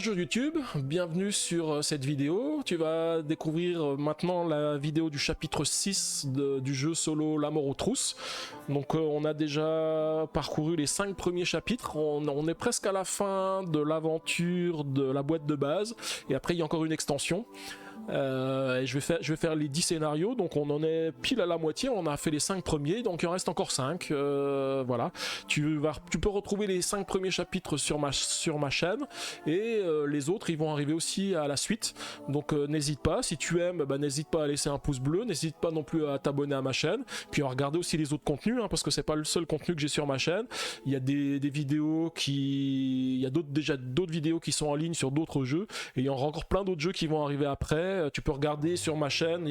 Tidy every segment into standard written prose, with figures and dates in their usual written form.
Bonjour YouTube, bienvenue sur cette vidéo. Tu vas découvrir maintenant la vidéo du chapitre 6 du jeu solo La mort aux trousses. Donc on a déjà parcouru les 5 premiers chapitres, on est presque à la fin de l'aventure de la boîte de base, et après il y a encore une extension. Et je vais faire les 10 scénarios, donc on en est pile à la moitié, on a fait les 5 premiers, donc il en reste encore 5, voilà. Tu peux retrouver les 5 premiers chapitres sur ma chaîne, et les autres ils vont arriver aussi à la suite, donc n'hésite pas, si tu aimes, n'hésite pas à laisser un pouce bleu, n'hésite pas non plus à t'abonner à ma chaîne, puis à regarder aussi les autres contenus, parce que c'est pas le seul contenu que j'ai sur ma chaîne, il y a des vidéos il y a déjà d'autres vidéos qui sont en ligne sur d'autres jeux, et il y aura encore plein d'autres jeux qui vont arriver après. Tu peux regarder sur ma chaîne,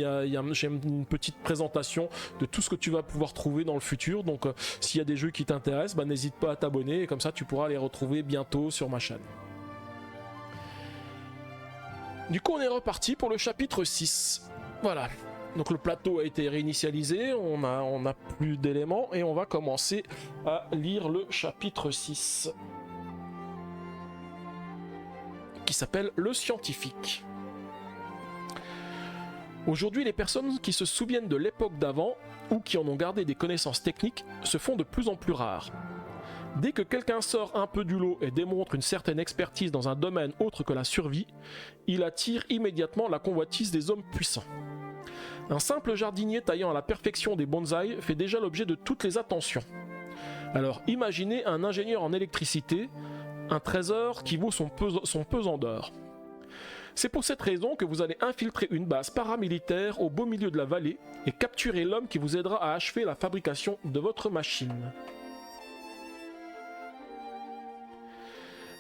j'ai une petite présentation de tout ce que tu vas pouvoir trouver dans le futur, donc s'il y a des jeux qui t'intéressent, n'hésite pas à t'abonner, et comme ça tu pourras les retrouver bientôt sur ma chaîne. Du coup on est reparti pour le chapitre 6, voilà. Donc le plateau a été réinitialisé, on a plus d'éléments, et on va commencer à lire le chapitre 6, qui s'appelle Le Scientifique. Aujourd'hui, les personnes qui se souviennent de l'époque d'avant, ou qui en ont gardé des connaissances techniques, se font de plus en plus rares. Dès que quelqu'un sort un peu du lot et démontre une certaine expertise dans un domaine autre que la survie, il attire immédiatement la convoitise des hommes puissants. Un simple jardinier taillant à la perfection des bonsaïs fait déjà l'objet de toutes les attentions. Alors imaginez un ingénieur en électricité, un trésor qui vaut son pesant d'or. C'est pour cette raison que vous allez infiltrer une base paramilitaire au beau milieu de la vallée et capturer l'homme qui vous aidera à achever la fabrication de votre machine.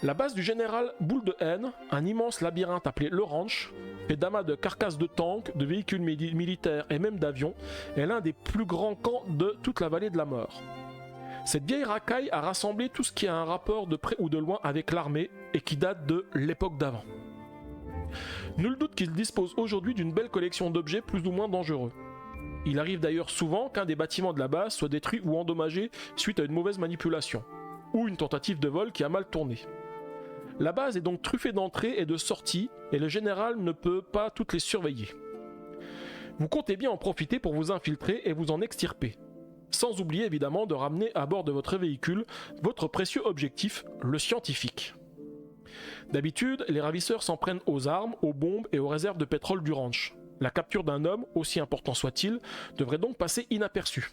La base du général Boule de Haine, un immense labyrinthe appelé le Ranch, fait d'amas de carcasses de tanks, de véhicules militaires et même d'avions, est l'un des plus grands camps de toute la vallée de la mort. Cette vieille racaille a rassemblé tout ce qui a un rapport de près ou de loin avec l'armée et qui date de l'époque d'avant. Nul doute qu'il dispose aujourd'hui d'une belle collection d'objets plus ou moins dangereux. Il arrive d'ailleurs souvent qu'un des bâtiments de la base soit détruit ou endommagé suite à une mauvaise manipulation, ou une tentative de vol qui a mal tourné. La base est donc truffée d'entrées et de sorties, et le général ne peut pas toutes les surveiller. Vous comptez bien en profiter pour vous infiltrer et vous en extirper. Sans oublier évidemment de ramener à bord de votre véhicule votre précieux objectif, le scientifique. D'habitude, les ravisseurs s'en prennent aux armes, aux bombes et aux réserves de pétrole du ranch. La capture d'un homme, aussi important soit-il, devrait donc passer inaperçue.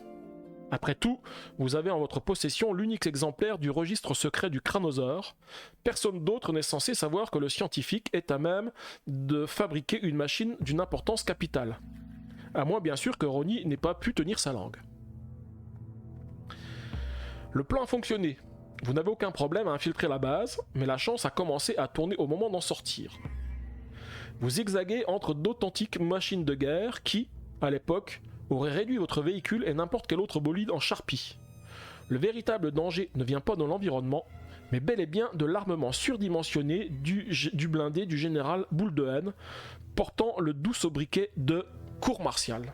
Après tout, vous avez en votre possession l'unique exemplaire du registre secret du crânosaure. Personne d'autre n'est censé savoir que le scientifique est à même de fabriquer une machine d'une importance capitale. À moins bien sûr que Ronnie n'ait pas pu tenir sa langue. Le plan a fonctionné. Vous n'avez aucun problème à infiltrer la base, mais la chance a commencé à tourner au moment d'en sortir. Vous zigzaguez entre d'authentiques machines de guerre qui, à l'époque, auraient réduit votre véhicule et n'importe quel autre bolide en charpie. Le véritable danger ne vient pas de l'environnement, mais bel et bien de l'armement surdimensionné du blindé du général Boule de Haine, portant le doux sobriquet de cour martiale.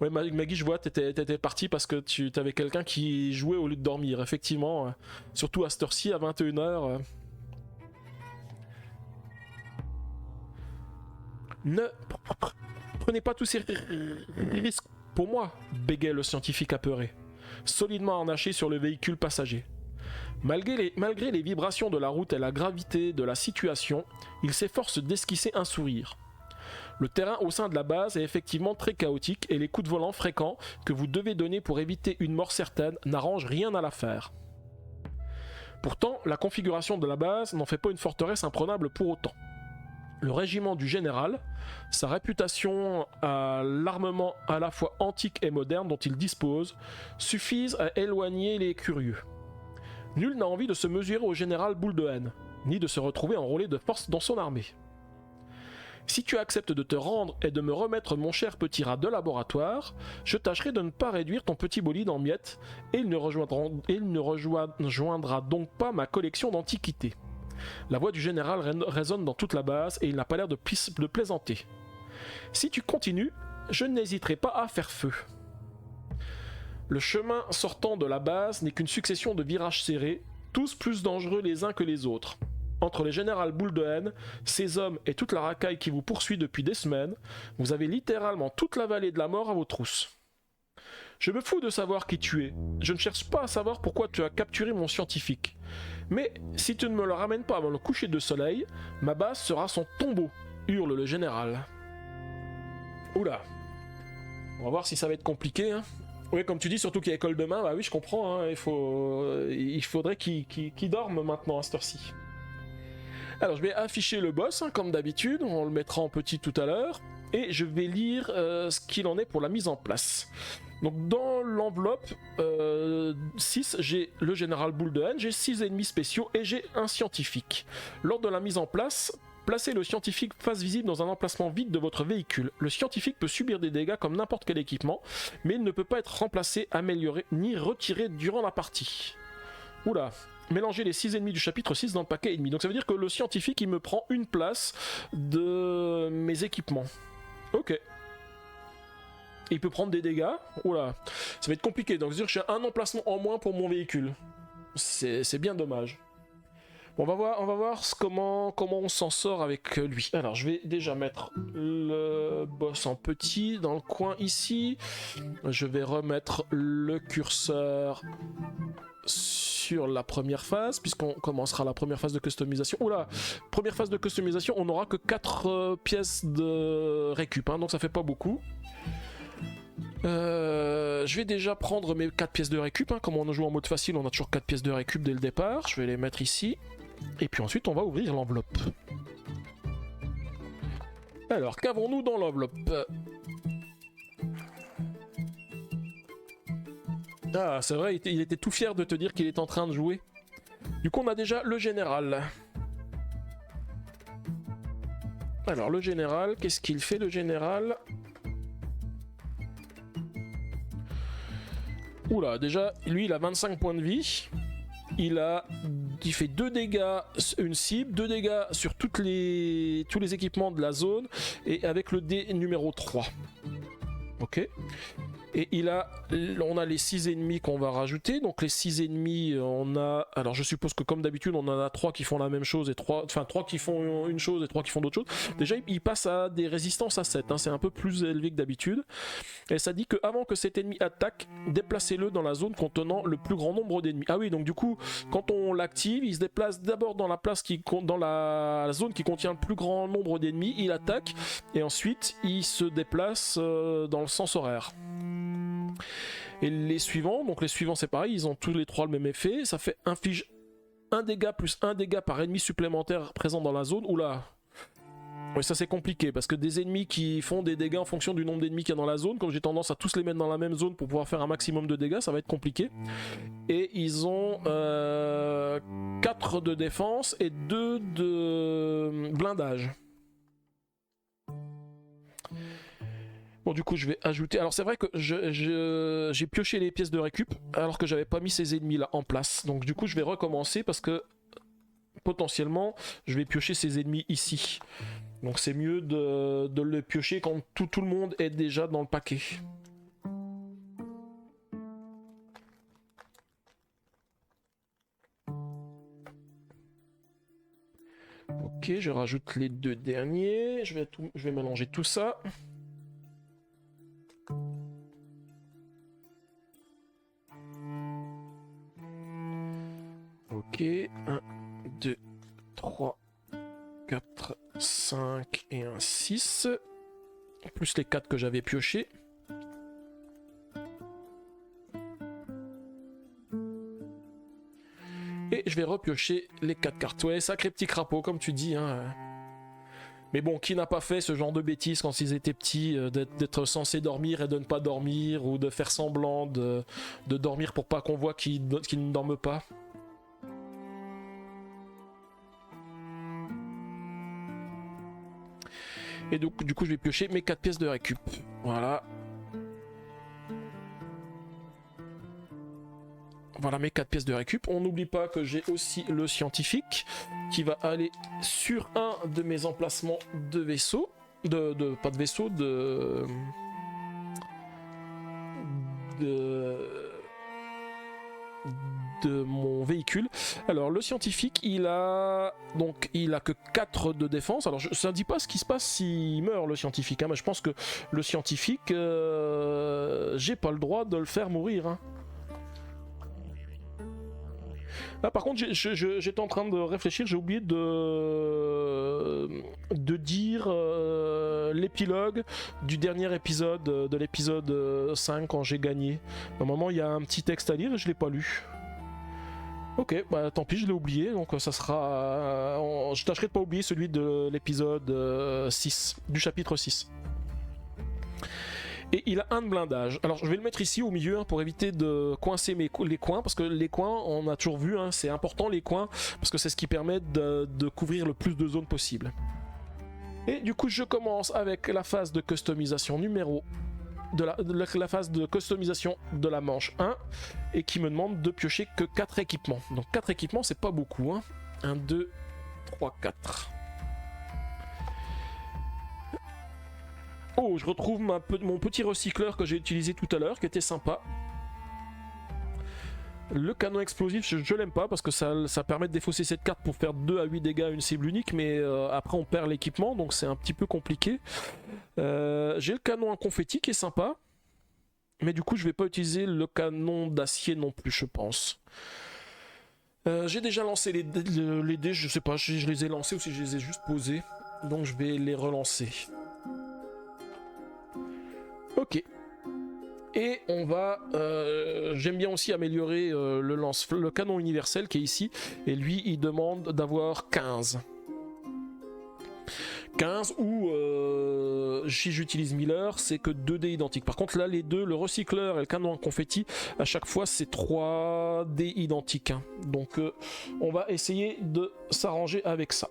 Ouais, Maggie, je vois, t'étais parti parce que t'avais quelqu'un qui jouait au lieu de dormir, effectivement, surtout à cette heure-ci, à 21h. Ne prenez pas tous ces risques pour moi, bégait le scientifique apeuré, solidement harnaché sur le véhicule passager. Malgré les vibrations de la route et la gravité de la situation, il s'efforce d'esquisser un sourire. Le terrain au sein de la base est effectivement très chaotique et les coups de volant fréquents que vous devez donner pour éviter une mort certaine n'arrangent rien à l'affaire. Pourtant, la configuration de la base n'en fait pas une forteresse imprenable pour autant. Le régiment du général, sa réputation à l'armement à la fois antique et moderne dont il dispose, suffisent à éloigner les curieux. Nul n'a envie de se mesurer au général Boule de Haine, ni de se retrouver enrôlé de force dans son armée. Si tu acceptes de te rendre et de me remettre mon cher petit rat de laboratoire, je tâcherai de ne pas réduire ton petit bolide en miettes et il ne rejoindra donc pas ma collection d'antiquités. La voix du général résonne dans toute la base et il n'a pas l'air de plaisanter. Si tu continues, je n'hésiterai pas à faire feu. Le chemin sortant de la base n'est qu'une succession de virages serrés, tous plus dangereux les uns que les autres. Entre les générales boules de haine, ces hommes et toute la racaille qui vous poursuit depuis des semaines, vous avez littéralement toute la vallée de la mort à vos trousses. Je me fous de savoir qui tu es. Je ne cherche pas à savoir pourquoi tu as capturé mon scientifique. Mais si tu ne me le ramènes pas avant le coucher de soleil, ma base sera son tombeau, hurle le général. Oula. On va voir si ça va être compliqué, hein. Oui, comme tu dis, surtout qu'il y a école demain, bah oui, je comprends, hein, il faudrait qu'il dorme maintenant à cette heure-ci. Alors, je vais afficher le boss, hein, comme d'habitude, on le mettra en petit tout à l'heure, et je vais lire ce qu'il en est pour la mise en place. Donc, dans l'enveloppe 6, j'ai le général boule de haine, j'ai 6 ennemis spéciaux et j'ai un scientifique. Lors de la mise en place, placez le scientifique face visible dans un emplacement vide de votre véhicule. Le scientifique peut subir des dégâts comme n'importe quel équipement, mais il ne peut pas être remplacé, amélioré ni retiré durant la partie. Oula, mélangez les 6 ennemis du chapitre 6 dans le paquet ennemi. Donc ça veut dire que le scientifique il me prend une place de mes équipements. Ok. Il peut prendre des dégâts. Oula, ça va être compliqué. Donc c'est-à-dire que j'ai un emplacement en moins pour mon véhicule. C'est bien dommage. Bon, on va voir comment on s'en sort avec lui. Alors, je vais déjà mettre le boss en petit dans le coin ici. Je vais remettre le curseur sur la première phase, puisqu'on commencera la première phase de customisation. Oula, première phase de customisation, on n'aura que 4 pièces de récup, hein, donc ça fait pas beaucoup. Je vais déjà prendre mes 4 pièces de récup, hein. Comme on joue en mode facile, on a toujours 4 pièces de récup dès le départ. Je vais les mettre ici. Et puis ensuite, on va ouvrir l'enveloppe. Alors, qu'avons-nous dans l'enveloppe? Ah, c'est vrai, il était tout fier de te dire qu'il est en train de jouer. Du coup, on a déjà le général. Alors, le général, qu'est-ce qu'il fait, le général? Oula, déjà, lui, il a 25 points de vie. Il fait 2 dégâts, une cible, 2 dégâts sur tous les équipements de la zone, et avec le dé numéro 3. Ok. Et on a les 6 ennemis qu'on va rajouter. Donc les 6 ennemis, on a... Alors je suppose que comme d'habitude, on en a 3 qui font la même chose, et 3 qui font une chose et 3 qui font d'autres choses. Déjà, il passe à des résistances à 7, hein, c'est un peu plus élevé que d'habitude. Et ça dit qu'avant que cet ennemi attaque, déplacez-le dans la zone contenant le plus grand nombre d'ennemis. Ah oui, donc du coup, quand on l'active, il se déplace d'abord dans la zone qui contient le plus grand nombre d'ennemis, il attaque, et ensuite, il se déplace dans le sens horaire. Et les suivants, donc les suivants c'est pareil, ils ont tous les 3 le même effet, ça fait inflige 1 dégât plus 1 dégât par ennemi supplémentaire présent dans la zone. Oula, oui, ça c'est compliqué, parce que des ennemis qui font des dégâts en fonction du nombre d'ennemis qu'il y a dans la zone, comme j'ai tendance à tous les mettre dans la même zone pour pouvoir faire un maximum de dégâts, ça va être compliqué. Et ils ont 4 de défense et 2 de blindage. Bon, du coup, je vais ajouter... Alors, c'est vrai que j'ai pioché les pièces de récup, alors que j'avais pas mis ces ennemis-là en place. Donc, du coup, je vais recommencer, parce que, potentiellement, je vais piocher ces ennemis ici. Donc, c'est mieux de le piocher quand tout le monde est déjà dans le paquet. Ok, je rajoute les 2 derniers. Je vais mélanger tout ça. Ok, 1, 2, 3, 4, 5 et un 6. Plus les 4 que j'avais piochés. Et je vais repiocher les 4 cartes. Ouais, sacré petit crapaud, comme tu dis, hein. Mais bon, qui n'a pas fait ce genre de bêtises quand ils étaient petits, d'être censé dormir et de ne pas dormir, ou de faire semblant de dormir pour pas qu'on voit qu'ils ne dorment pas. Et donc, du coup, je vais piocher mes 4 pièces de récup. Voilà. Voilà mes 4 pièces de récup. On n'oublie pas que j'ai aussi le scientifique qui va aller sur un de mes emplacements de vaisseau. Pas de vaisseau, de mon véhicule. Alors le scientifique, il a que 4 de défense. Alors ça ne dit pas ce qui se passe s'il meurt le scientifique, hein, mais je pense que le scientifique, j'ai pas le droit de le faire mourir, hein. Ah, par contre, j'étais en train de réfléchir, j'ai oublié de dire l'épilogue du dernier épisode, de l'épisode 5 quand j'ai gagné. Normalement, il y a un petit texte à lire et je l'ai pas lu. Ok, bah tant pis, je l'ai oublié, donc ça sera... je tâcherai de pas oublier celui de l'épisode 6, du chapitre 6. Et il a un de blindage. Alors je vais le mettre ici au milieu, hein, pour éviter de coincer les coins, parce que les coins, on a toujours vu, hein, c'est important les coins, parce que c'est ce qui permet de couvrir le plus de zones possible. Et du coup je commence avec la phase de customisation numéro... la phase de customisation de la manche 1, et qui me demande de piocher que 4 équipements. Donc 4 équipements, c'est pas beaucoup, hein. 1, 2, 3, 4... Oh, je retrouve mon petit recycleur que j'ai utilisé tout à l'heure, qui était sympa. Le canon explosif, je l'aime pas parce que ça permet de défausser cette carte pour faire 2 à 8 dégâts à une cible unique, mais après on perd l'équipement, donc c'est un petit peu compliqué. J'ai le canon à confetti qui est sympa, mais du coup je vais pas utiliser le canon d'acier non plus, je pense. J'ai déjà lancé les dés, je sais pas si je les ai lancés ou si je les ai juste posés, donc je vais les relancer. Ok. Et on va... j'aime bien aussi améliorer le canon universel qui est ici. Et lui, il demande d'avoir 15. 15 ou si j'utilise Miller, c'est que 2 dés identiques. Par contre là, les deux, le recycleur et le canon en confetti, à chaque fois c'est 3 dés identiques, hein. Donc on va essayer de s'arranger avec ça.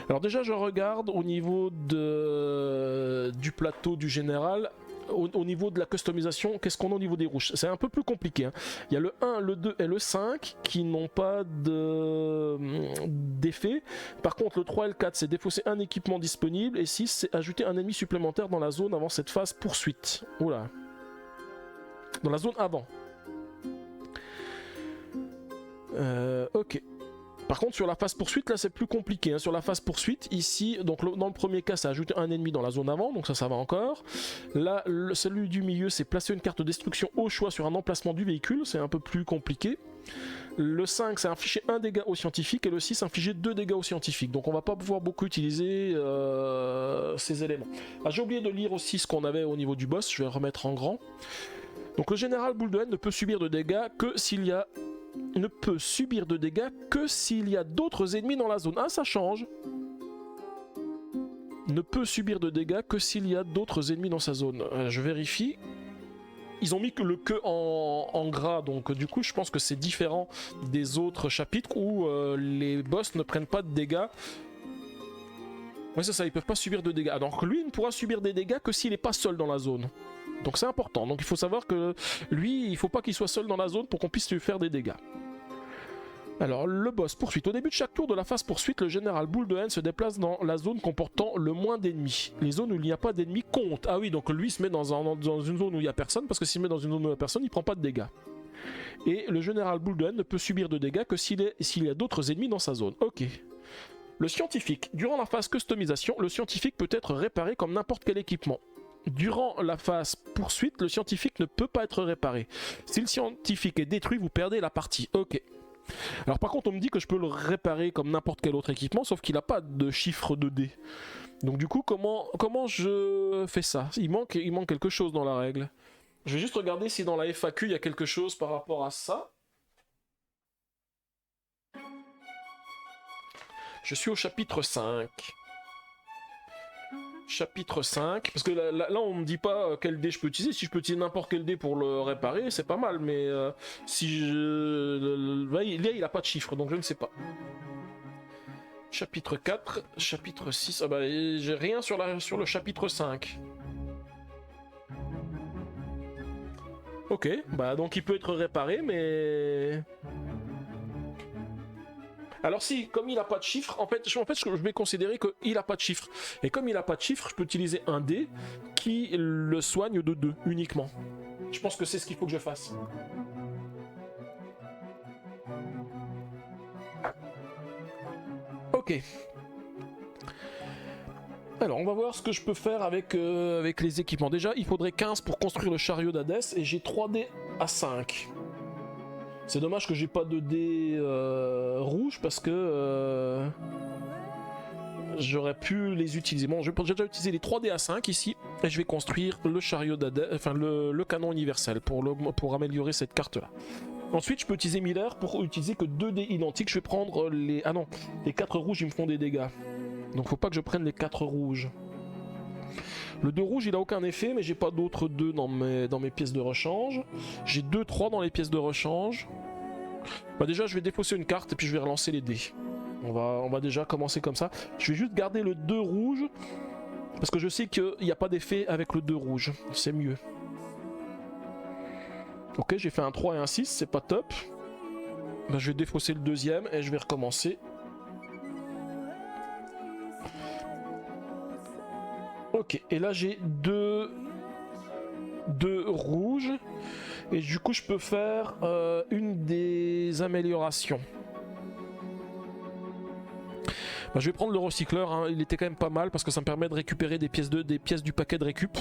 Alors déjà je regarde au niveau du plateau du général, au niveau de la customisation, qu'est-ce qu'on a au niveau des rouges? C'est un peu plus compliqué, hein. Il y a le 1, le 2 et le 5 qui n'ont pas d'effet. Par contre le 3 et le 4 c'est défausser un équipement disponible, et 6 c'est ajouter un ennemi supplémentaire dans la zone avant cette phase poursuite. Oula. Dans la zone avant. Ok. Par contre sur la phase poursuite là c'est plus compliqué, hein. Sur la phase poursuite ici, donc dans le premier cas ça ajoute un ennemi dans la zone avant, donc ça va encore. Là celui du milieu c'est placer une carte de destruction au choix sur un emplacement du véhicule, c'est un peu plus compliqué. Le 5 c'est infliger 1 dégât au scientifique, et le 6 infliger 2 dégâts au scientifique, donc on va pas pouvoir beaucoup utiliser ces éléments. Ah, j'ai oublié de lire aussi ce qu'on avait au niveau du boss, je vais le remettre en grand. Donc le général boule de haine ne peut subir de dégâts que s'il y a d'autres ennemis dans la zone. Ah, ça change. Ne peut subir de dégâts que s'il y a d'autres ennemis dans sa zone. Je vérifie. Ils ont mis que le que en gras, donc du coup je pense que c'est différent des autres chapitres où les boss ne prennent pas de dégâts. Oui, c'est ça, ils peuvent pas subir de dégâts. Donc lui, il ne pourra subir des dégâts que s'il n'est pas seul dans la zone. Donc c'est important. Donc il faut savoir que lui, il faut pas qu'il soit seul dans la zone pour qu'on puisse lui faire des dégâts. Alors le boss poursuite. Au début de chaque tour de la phase poursuite, le général boule de haine se déplace dans la zone comportant le moins d'ennemis. Les zones où il n'y a pas d'ennemis comptent. Ah oui, donc lui il se met dans une zone où il n'y a personne, parce que s'il se met dans une zone où il n'y a personne, il prend pas de dégâts. Et le général boule de haine ne peut subir de dégâts que s'il y a d'autres ennemis dans sa zone. Ok. Le scientifique. Durant la phase customisation, le scientifique peut être réparé comme n'importe quel équipement. Durant la phase poursuite, le scientifique ne peut pas être réparé. Si le scientifique est détruit, vous perdez la partie. Ok. Alors par contre, on me dit que je peux le réparer comme n'importe quel autre équipement, sauf qu'il n'a pas de chiffre de dés. Donc du coup, comment je fais ça? Il manque quelque chose dans la règle. Je vais juste regarder si dans la FAQ il y a quelque chose par rapport à ça. Je suis au chapitre 5. Chapitre 5, parce que là on me dit pas quel dé je peux utiliser. Si je peux utiliser n'importe quel dé pour le réparer, c'est pas mal, mais si là il a pas de chiffre, donc je ne sais pas. Chapitre 4, chapitre 6, ah bah j'ai rien sur le chapitre 5. Ok, bah donc il peut être réparé, mais... Alors si, comme il n'a pas de chiffre, en fait, je vais considérer qu'il n'a pas de chiffre. Et comme il n'a pas de chiffre, je peux utiliser un dé qui le soigne de 2 uniquement. Je pense que c'est ce qu'il faut que je fasse. Ok. Alors, on va voir ce que je peux faire avec les équipements. Déjà, il faudrait 15 pour construire le chariot d'Hadès et j'ai 3 dés à 5. C'est dommage que j'ai pas de dés rouges parce que j'aurais pu les utiliser. Bon, j'ai déjà utilisé les 3 dés à 5 ici et je vais construire le chariot d'Hadès, enfin le canon universel pour améliorer cette carte-là. Ensuite, je peux utiliser Miller pour utiliser que 2 dés identiques. Je vais prendre les... Ah non, les 4 rouges, ils me font des dégâts. Donc faut pas que je prenne les 4 rouges. Le 2 rouge il a aucun effet, mais j'ai pas d'autres 2 dans mes pièces de rechange. J'ai 2-3 dans les pièces de rechange. Bah déjà je vais défausser une carte et puis je vais relancer les dés. On va déjà commencer comme ça. Je vais juste garder le 2 rouge. Parce que je sais qu'il n'y a pas d'effet avec le 2 rouge. C'est mieux. Ok, j'ai fait un 3 et un 6, c'est pas top. Bah, je vais défausser le deuxième et je vais recommencer. Ok, et là j'ai deux rouges. Et du coup je peux faire une des améliorations. Bah, je vais prendre le recycleur, hein. Il était quand même pas mal parce que ça me permet de récupérer des pièces du paquet de récup.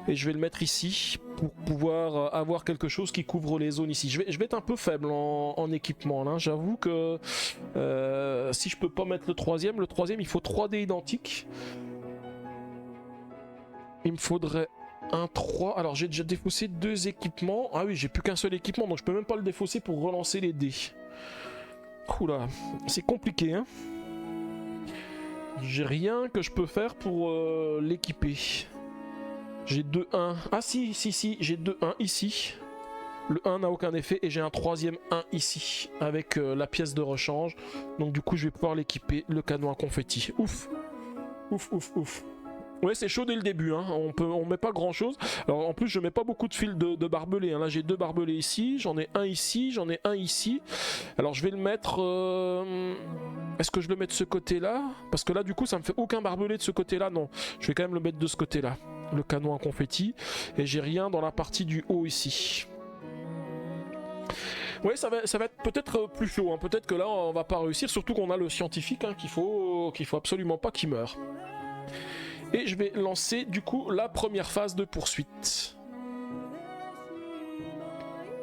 Et je vais le mettre ici pour pouvoir avoir quelque chose qui couvre les zones ici. Je vais être un peu faible en équipement là. J'avoue que si je peux pas mettre le troisième il faut 3 dés identiques. Il me faudrait un 3. Alors j'ai déjà défaussé 2 équipements. Ah oui, j'ai plus qu'un seul équipement, donc je peux même pas le défausser pour relancer les dés. Oula, c'est compliqué, hein. J'ai rien que je peux faire pour l'équiper. J'ai 2-1. Ah si, j'ai 2-1 ici. Le 1 n'a aucun effet et j'ai un troisième 1 ici avec la pièce de rechange. Donc du coup je vais pouvoir l'équiper, le canon à confetti. Ouf. Ouf. Ouais, c'est chaud dès le début, hein. On met pas grand chose. Alors en plus je mets pas beaucoup de fils de barbelés, hein. Là j'ai 2 barbelés ici, j'en ai un ici, j'en ai un ici. Alors je vais le mettre... Est-ce que je le mets de ce côté-là? Parce que là du coup ça me fait aucun barbelé de ce côté-là, non. Je vais quand même le mettre de ce côté-là, le canon à confetti. Et j'ai rien dans la partie du haut ici. Ouais, ça va être peut-être plus chaud, hein. Peut-être que là on va pas réussir, surtout qu'on a le scientifique, hein, qu'il faut absolument pas qu'il meure. Et je vais lancer du coup la première phase de poursuite.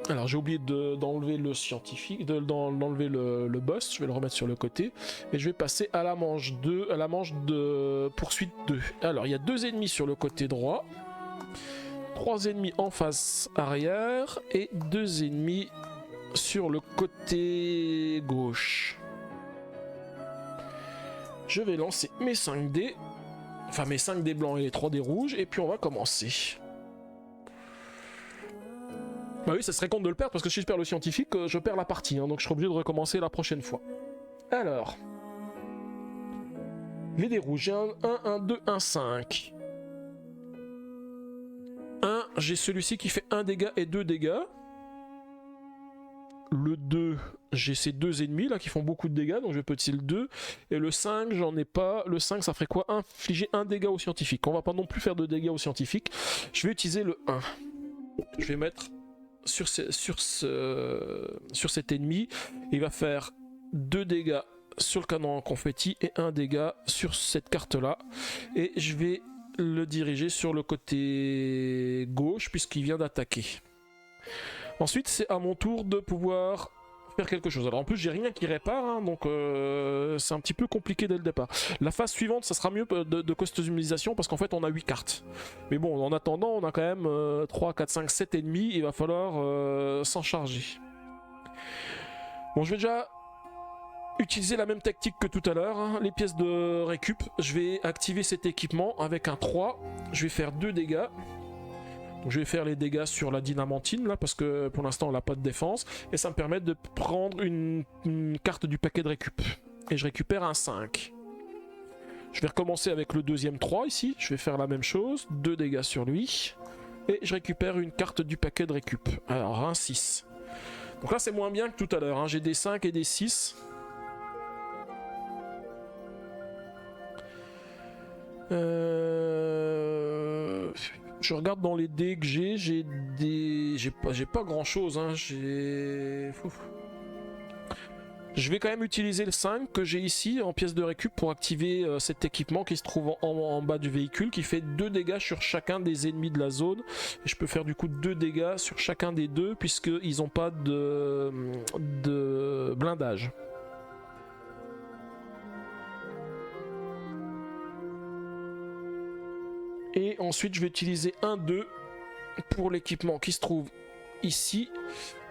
Alors j'ai oublié d'enlever le scientifique, d'enlever le boss, je vais le remettre sur le côté. Et je vais passer à la manche 2, à la manche de poursuite 2. Alors il y a 2 ennemis sur le côté droit, 3 ennemis en face arrière et 2 ennemis sur le côté gauche. Je vais lancer mes 5 dés. Enfin mes 5 dés blancs et les 3 dés rouges, et puis on va commencer. Bah oui, ça serait con de le perdre, parce que si je perds le scientifique, je perds la partie, hein, donc je serai obligé de recommencer la prochaine fois. Alors... Les dés rouges, j'ai un 1, 2, 1, 5. 1, j'ai celui-ci qui fait 1 dégât et 2 dégâts. Le 2, j'ai ces 2 ennemis là qui font beaucoup de dégâts, donc je vais petit le 2. Et le 5, j'en ai pas. Le 5, ça ferait quoi? Infliger 1 dégât au scientifique. On va pas non plus faire de dégâts au scientifique. Je vais utiliser le 1. Je vais mettre sur cet ennemi. Il va faire 2 dégâts sur le canon en confetti et 1 dégât sur cette carte là. Et je vais le diriger sur le côté gauche puisqu'il vient d'attaquer. Ensuite, c'est à mon tour de pouvoir faire quelque chose. Alors en plus, j'ai rien qui répare, hein, donc c'est un petit peu compliqué dès le départ. La phase suivante, ça sera mieux de customisation parce qu'en fait, on a 8 cartes. Mais bon, en attendant, on a quand même 3, 4, 5, 7 ennemis. Il va falloir s'en charger. Bon, je vais déjà utiliser la même tactique que tout à l'heure, hein, les pièces de récup. Je vais activer cet équipement avec un 3. Je vais faire 2 dégâts. Donc je vais faire les dégâts sur la dynamantine là parce que pour l'instant on n'a pas de défense et ça me permet de prendre une carte du paquet de récup et je récupère un 5. Je vais recommencer avec le deuxième 3 ici, je vais faire la même chose, 2 dégâts sur lui et je récupère une carte du paquet de récup. Alors un 6. Donc là c'est moins bien que tout à l'heure, hein. J'ai des 5 et des 6. Je regarde dans les dés que j'ai pas grand chose, hein. Je vais quand même utiliser le 5 que j'ai ici en pièce de récup pour activer cet équipement qui se trouve en bas du véhicule, qui fait 2 dégâts sur chacun des ennemis de la zone. Et je peux faire du coup 2 dégâts sur chacun des deux puisqu'ils n'ont pas de blindage. Et ensuite je vais utiliser un 2 pour l'équipement qui se trouve ici.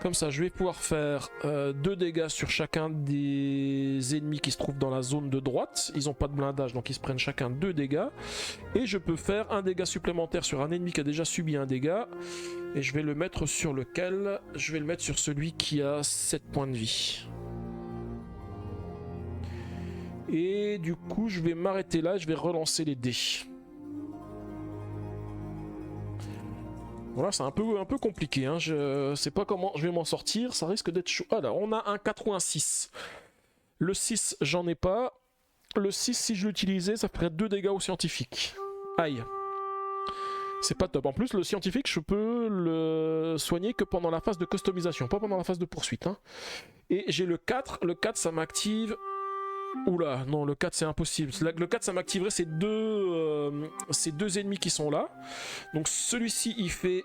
Comme ça je vais pouvoir faire 2 dégâts sur chacun des ennemis qui se trouvent dans la zone de droite. Ils n'ont pas de blindage donc ils se prennent chacun 2 dégâts. Et je peux faire un dégât supplémentaire sur un ennemi qui a déjà subi un dégât. Et je vais le mettre sur lequel? Je vais le mettre sur celui qui a 7 points de vie. Et du coup je vais m'arrêter là et je vais relancer les dés. Voilà, c'est un peu compliqué, hein. Je sais pas comment je vais m'en sortir, ça risque d'être chaud. Alors, on a un 4 ou un 6. Le 6, j'en ai pas. Le 6, si je l'utilisais, ça ferait 2 dégâts au scientifique. Aïe. C'est pas top. En plus, le scientifique, je peux le soigner que pendant la phase de customisation, pas pendant la phase de poursuite, hein. Et j'ai le 4. Le 4, ça m'active... Oula, non, le 4 c'est impossible. Le 4 ça m'activerait ces deux ennemis qui sont là. Donc celui-ci il fait...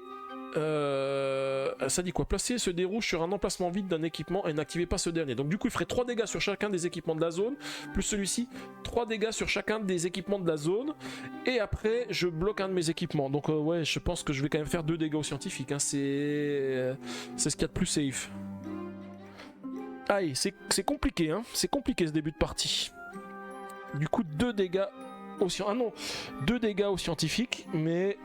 ça dit quoi? Placer ce dérouge sur un emplacement vide d'un équipement et n'activez pas ce dernier. Donc du coup il ferait 3 dégâts sur chacun des équipements de la zone. Plus celui-ci, 3 dégâts sur chacun des équipements de la zone. Et après je bloque un de mes équipements. Donc ouais, je pense que je vais quand même faire 2 dégâts aux scientifiques, hein. C'est ce qu'il y a de plus safe. Aïe, c'est compliqué, hein. C'est compliqué ce début de partie. Du coup, 2 dégâts au scientifique. Ah non, 2 dégâts au scientifique, mais...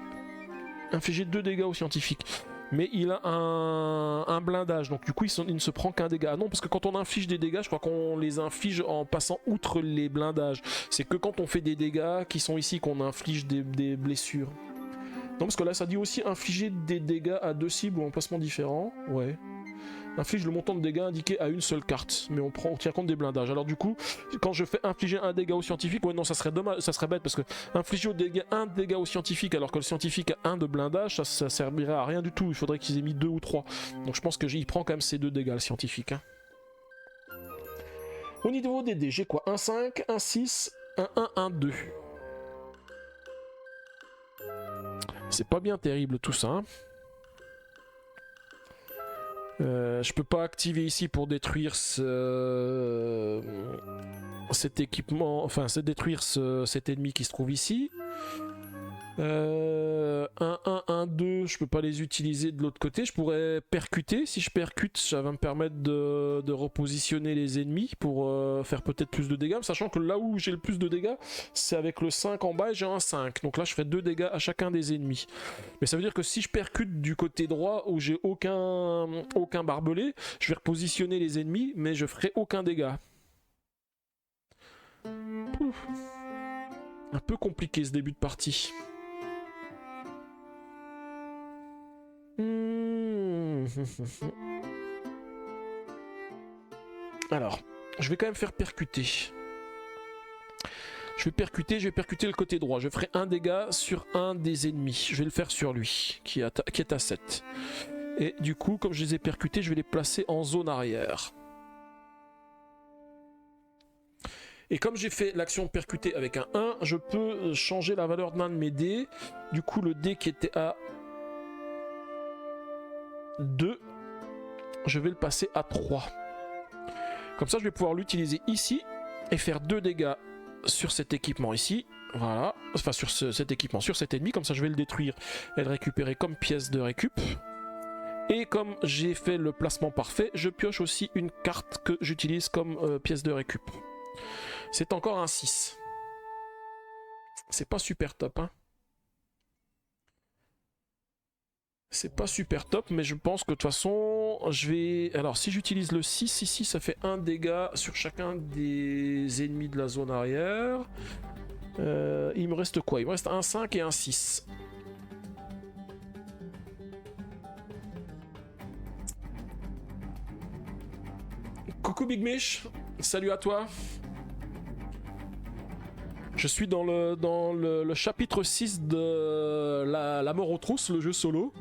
Infliger 2 dégâts au scientifique. Mais il a un blindage, donc du coup il ne se prend qu'un dégât. Ah non, parce que quand on inflige des dégâts, je crois qu'on les inflige en passant outre les blindages. C'est que quand on fait des dégâts qui sont ici qu'on inflige des blessures. Non, parce que là ça dit aussi infliger des dégâts à 2 cibles ou emplacements différents. Ouais. Inflige le montant de dégâts indiqué à une seule carte, mais on tient compte des blindages. Alors du coup, quand je fais infliger un dégât au scientifique, ouais non, ça serait dommage, ça serait bête parce que infliger un dégât au scientifique alors que le scientifique a 1 de blindage, ça servirait à rien du tout. Il faudrait qu'ils aient mis 2 ou 3. Donc je pense que il prend quand même ces 2 dégâts le scientifique, hein. Au niveau des dés, j'ai quoi? Un 5, un 6, un 1, un 2. C'est pas bien terrible tout ça, hein. Je peux pas activer ici pour détruire cet équipement, enfin c'est détruire cet ennemi qui se trouve ici. 1, 1, 1, 2, je peux pas les utiliser de l'autre côté. Je pourrais percuter. Si je percute, ça va me permettre de repositionner les ennemis pour faire peut-être plus de dégâts. Sachant que là où j'ai le plus de dégâts, c'est avec le 5 en bas et j'ai un 5. Donc là, je ferai 2 dégâts à chacun des ennemis. Mais ça veut dire que si je percute du côté droit où j'ai aucun barbelé, je vais repositionner les ennemis, mais je ferai aucun dégât. Pouf. Un peu compliqué ce début de partie. Alors, je vais quand même faire percuter. Je vais percuter le côté droit. Je ferai un dégât sur un des ennemis. Je vais le faire sur lui, qui est à 7. Et du coup, comme je les ai percutés, je vais les placer en zone arrière. Et comme j'ai fait l'action percuter avec un 1, je peux changer la valeur d'un de mes dés. Du coup, le dé qui était à 2, je vais le passer à 3. Comme ça, je vais pouvoir l'utiliser ici et faire 2 dégâts sur cet équipement ici. Voilà, enfin sur cet équipement, sur cet ennemi. Comme ça, je vais le détruire et le récupérer comme pièce de récup. Et comme j'ai fait le placement parfait, je pioche aussi une carte que j'utilise comme pièce de récup. C'est encore un 6. C'est pas super top, hein. C'est pas super top, mais je pense que de toute façon, je vais... Alors, si j'utilise le 6 ici, ça fait 1 dégât sur chacun des ennemis de la zone arrière. Il me reste quoi? Il me reste un 5 et un 6. Coucou Big Mish, salut à toi. Je suis dans le chapitre 6 de la mort aux trousses, le jeu solo.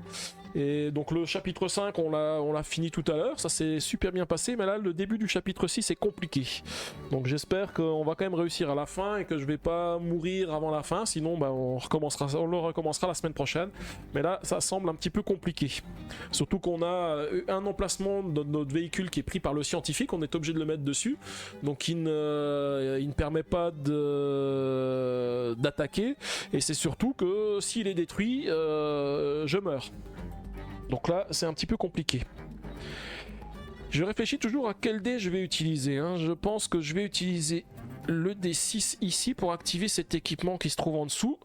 Et donc le chapitre 5, on l'a fini tout à l'heure, ça s'est super bien passé, mais là le début du chapitre 6 est compliqué. Donc j'espère qu'on va quand même réussir à la fin et que je vais pas mourir avant la fin, sinon bah, on le recommencera la semaine prochaine. Mais là ça semble un petit peu compliqué. Surtout qu'on a un emplacement de notre véhicule qui est pris par le scientifique, on est obligé de le mettre dessus, donc il ne permet pas d'attaquer, et c'est surtout que s'il est détruit, je meurs. Donc là, c'est un petit peu compliqué. Je réfléchis toujours à quel dé je vais utiliser. Hein. Je pense que je vais utiliser le D6 ici pour activer cet équipement qui se trouve en dessous.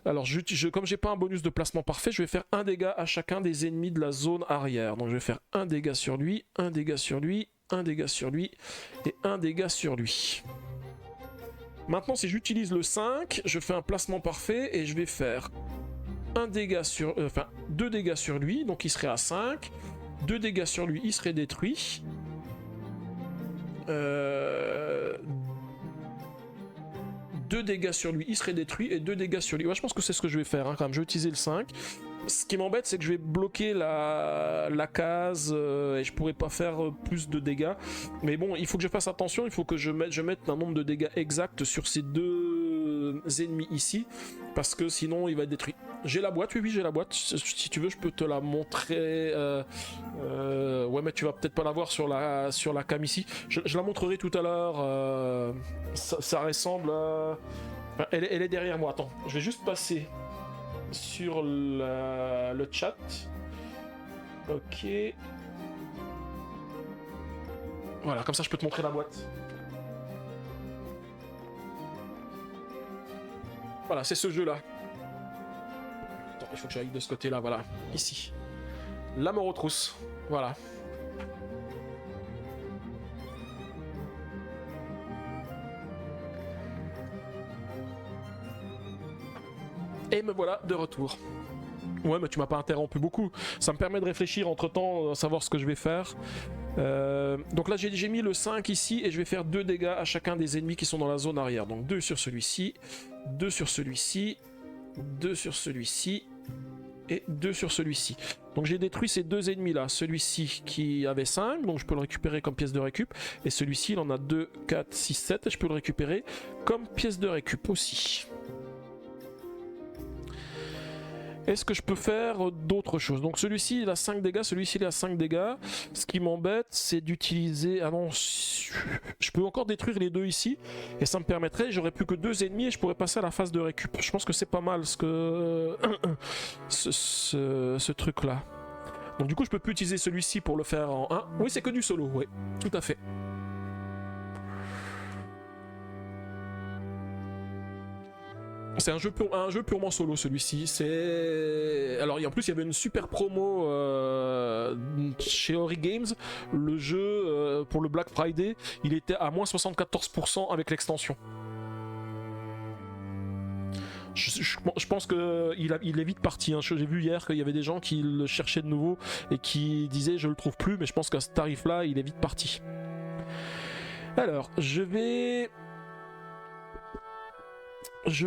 Alors, comme j'ai pas un bonus de placement parfait, je vais faire un dégât à chacun des ennemis de la zone arrière. Donc, je vais faire un dégât sur lui, un dégât sur lui, un dégât sur lui et un dégât sur lui. Maintenant, si j'utilise le 5, je fais un placement parfait et je vais faire un dégât sur, deux dégâts sur lui, donc il serait à 5. 2 dégâts sur lui, il serait détruit. 2 dégâts sur lui, il serait détruit. Et 2 dégâts sur lui. Ouais, je pense que c'est ce que je vais faire, hein, quand même. Je vais utiliser le 5. Ce qui m'embête, c'est que je vais bloquer la case et je pourrais pas faire plus de dégâts. Mais bon, il faut que je fasse attention. Il faut que je mette un nombre de dégâts exact sur ces 2 ennemis ici. Parce que sinon, il va être détruit. J'ai la boîte, oui, j'ai la boîte. Si tu veux, je peux te la montrer. Ouais, mais tu vas peut-être pas la voir sur la cam ici. Je la montrerai tout à l'heure. Ça ressemble à... Enfin, elle est derrière moi. Attends, je vais juste passer sur le chat. Ok. Voilà, comme ça je peux te montrer la boîte. Voilà, c'est ce jeu-là. Attends, il faut que j'aille de ce côté-là, voilà. Ici. La mort aux trousses. Voilà. Et me voilà de retour. Ouais, mais tu m'as pas interrompu beaucoup. Ça me permet de réfléchir entre-temps, à savoir ce que je vais faire. Donc là, j'ai mis le 5 ici et je vais faire 2 dégâts à chacun des ennemis qui sont dans la zone arrière. Donc 2 sur celui-ci, 2 sur celui-ci, 2 sur celui-ci et 2 sur celui-ci. Donc j'ai détruit ces 2 ennemis là. Celui-ci qui avait 5, donc je peux le récupérer comme pièce de récup. Et celui-ci, il en a 2, 4, 6, 7 et je peux le récupérer comme pièce de récup aussi. Est-ce que je peux faire d'autres choses? Donc celui-ci il a 5 dégâts, celui-ci il a 5 dégâts. Ce qui m'embête c'est d'utiliser... Ah non, je peux encore détruire les 2 ici. Et ça me permettrait, j'aurais plus que 2 ennemis et je pourrais passer à la phase de récup. Je pense que c'est pas mal ce que... ce truc là. Donc du coup je peux plus utiliser celui-ci pour le faire en 1. Oui, c'est que du solo, oui, tout à fait. C'est un jeu purement solo celui-ci. Alors en plus il y avait une super promo chez Ori Games. Le jeu pour le Black Friday, il était à moins 74% avec l'extension. Je pense qu'il est vite parti. Hein. J'ai vu hier qu'il y avait des gens qui le cherchaient de nouveau et qui disaient je le trouve plus, mais je pense qu'à ce tarif-là, il est vite parti. Alors, je vais... Je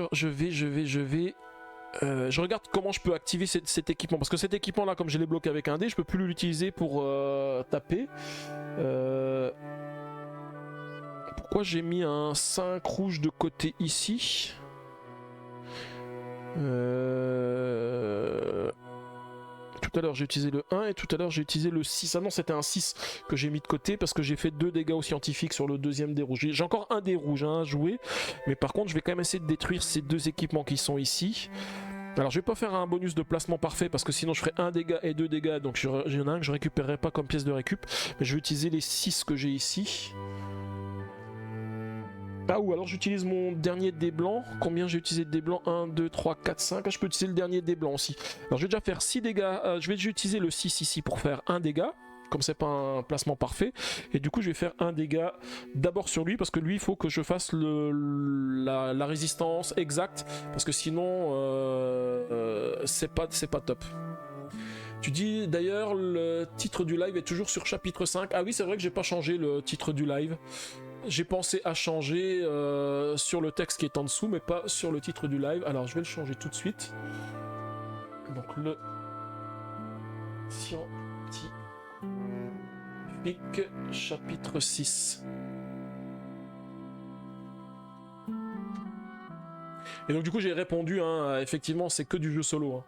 regarde comment je peux activer cet équipement. Parce que cet équipement là, comme je l'ai bloqué avec un dé, je peux plus l'utiliser pour taper. Pourquoi j'ai mis un 5 rouge de côté ici? Tout à l'heure j'ai utilisé le 1 et tout à l'heure j'ai utilisé le 6. Ah non, c'était un 6 que j'ai mis de côté parce que j'ai fait 2 dégâts aux scientifiques sur le deuxième dé rouge. J'ai encore un dé rouge à jouer, mais par contre je vais quand même essayer de détruire ces 2 équipements qui sont ici. Alors je vais pas faire un bonus de placement parfait parce que sinon je ferai 1 dégât et 2 dégâts, donc il y en a un que je récupérerai pas comme pièce de récup, mais je vais utiliser les 6 que j'ai ici. Ah, ou alors j'utilise mon dernier dé blanc. Combien j'ai utilisé de dés blancs? 1, 2, 3, 4, 5. Ah, je peux utiliser le dernier dé blanc aussi. Alors je vais déjà faire 6 dégâts. Je vais déjà utiliser le 6 ici pour faire 1 dégât. Comme c'est pas un placement parfait. Et du coup je vais faire 1 dégât d'abord sur lui. Parce que lui il faut que je fasse la résistance exacte. Parce que sinon c'est pas top. Tu dis d'ailleurs le titre du live est toujours sur chapitre 5. Ah oui, c'est vrai que j'ai pas changé le titre du live. J'ai pensé à changer sur le texte qui est en dessous, mais pas sur le titre du live. Alors je vais le changer tout de suite. Donc le Scientifique, chapitre 6. Et donc du coup j'ai répondu, hein, effectivement c'est que du jeu solo. Hein.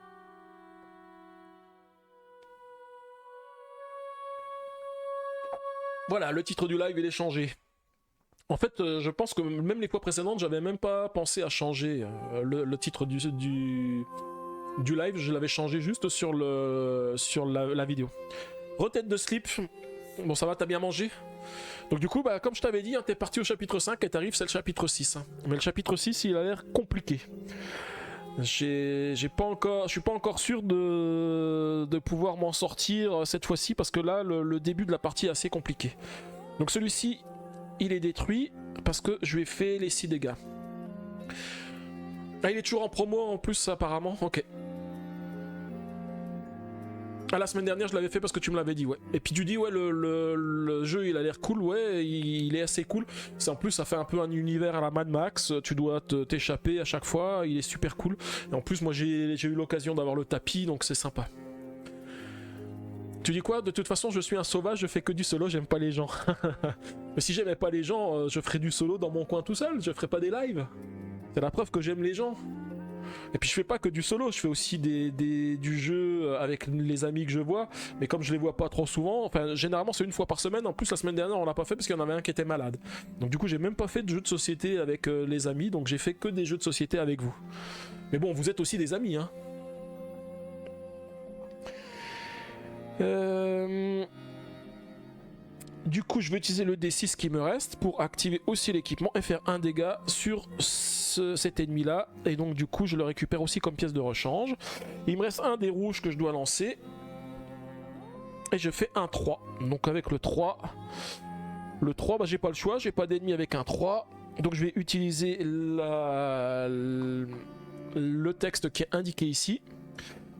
Voilà, le titre du live il est changé. En fait, je pense que même les fois précédentes, j'avais même pas pensé à changer le titre du live, je l'avais changé juste sur la vidéo. Retête de slip, bon ça va, t'as bien mangé? Donc du coup, bah, comme je t'avais dit, hein, t'es parti au chapitre 5 et t'arrives, c'est le chapitre 6. Hein. Mais le chapitre 6, il a l'air compliqué. Je suis pas encore sûr de pouvoir m'en sortir cette fois-ci, parce que là, le début de la partie est assez compliqué. Donc celui-ci, il est détruit, parce que je lui ai fait les 6 dégâts. Ah, il est toujours en promo en plus, apparemment, ok. Ah, la semaine dernière je l'avais fait parce que tu me l'avais dit, ouais. Et puis tu dis, ouais, le jeu il a l'air cool, ouais, il est assez cool. C'est en plus, ça fait un peu un univers à la Mad Max, tu dois t'échapper à chaque fois, il est super cool. Et en plus, moi j'ai eu l'occasion d'avoir le tapis, donc c'est sympa. Tu dis quoi? De toute façon, je suis un sauvage, je fais que du solo, j'aime pas les gens. Mais si j'aimais pas les gens, je ferais du solo dans mon coin tout seul, je ferais pas des lives. C'est la preuve que j'aime les gens. Et puis je fais pas que du solo, je fais aussi du jeu avec les amis que je vois, mais comme je les vois pas trop souvent, enfin généralement c'est une fois par semaine, en plus la semaine dernière on l'a pas fait parce qu'il y en avait un qui était malade. Donc du coup j'ai même pas fait de jeu de société avec les amis, donc j'ai fait que des jeux de société avec vous. Mais bon, vous êtes aussi des amis, hein. Du coup je vais utiliser le D6 qui me reste pour activer aussi l'équipement et faire un dégât sur cet ennemi là, et donc du coup je le récupère aussi comme pièce de rechange. Il me reste un des rouges que je dois lancer et je fais un 3. Donc avec le 3 bah, j'ai pas le choix, j'ai pas d'ennemi avec un 3, donc je vais utiliser le texte qui est indiqué ici,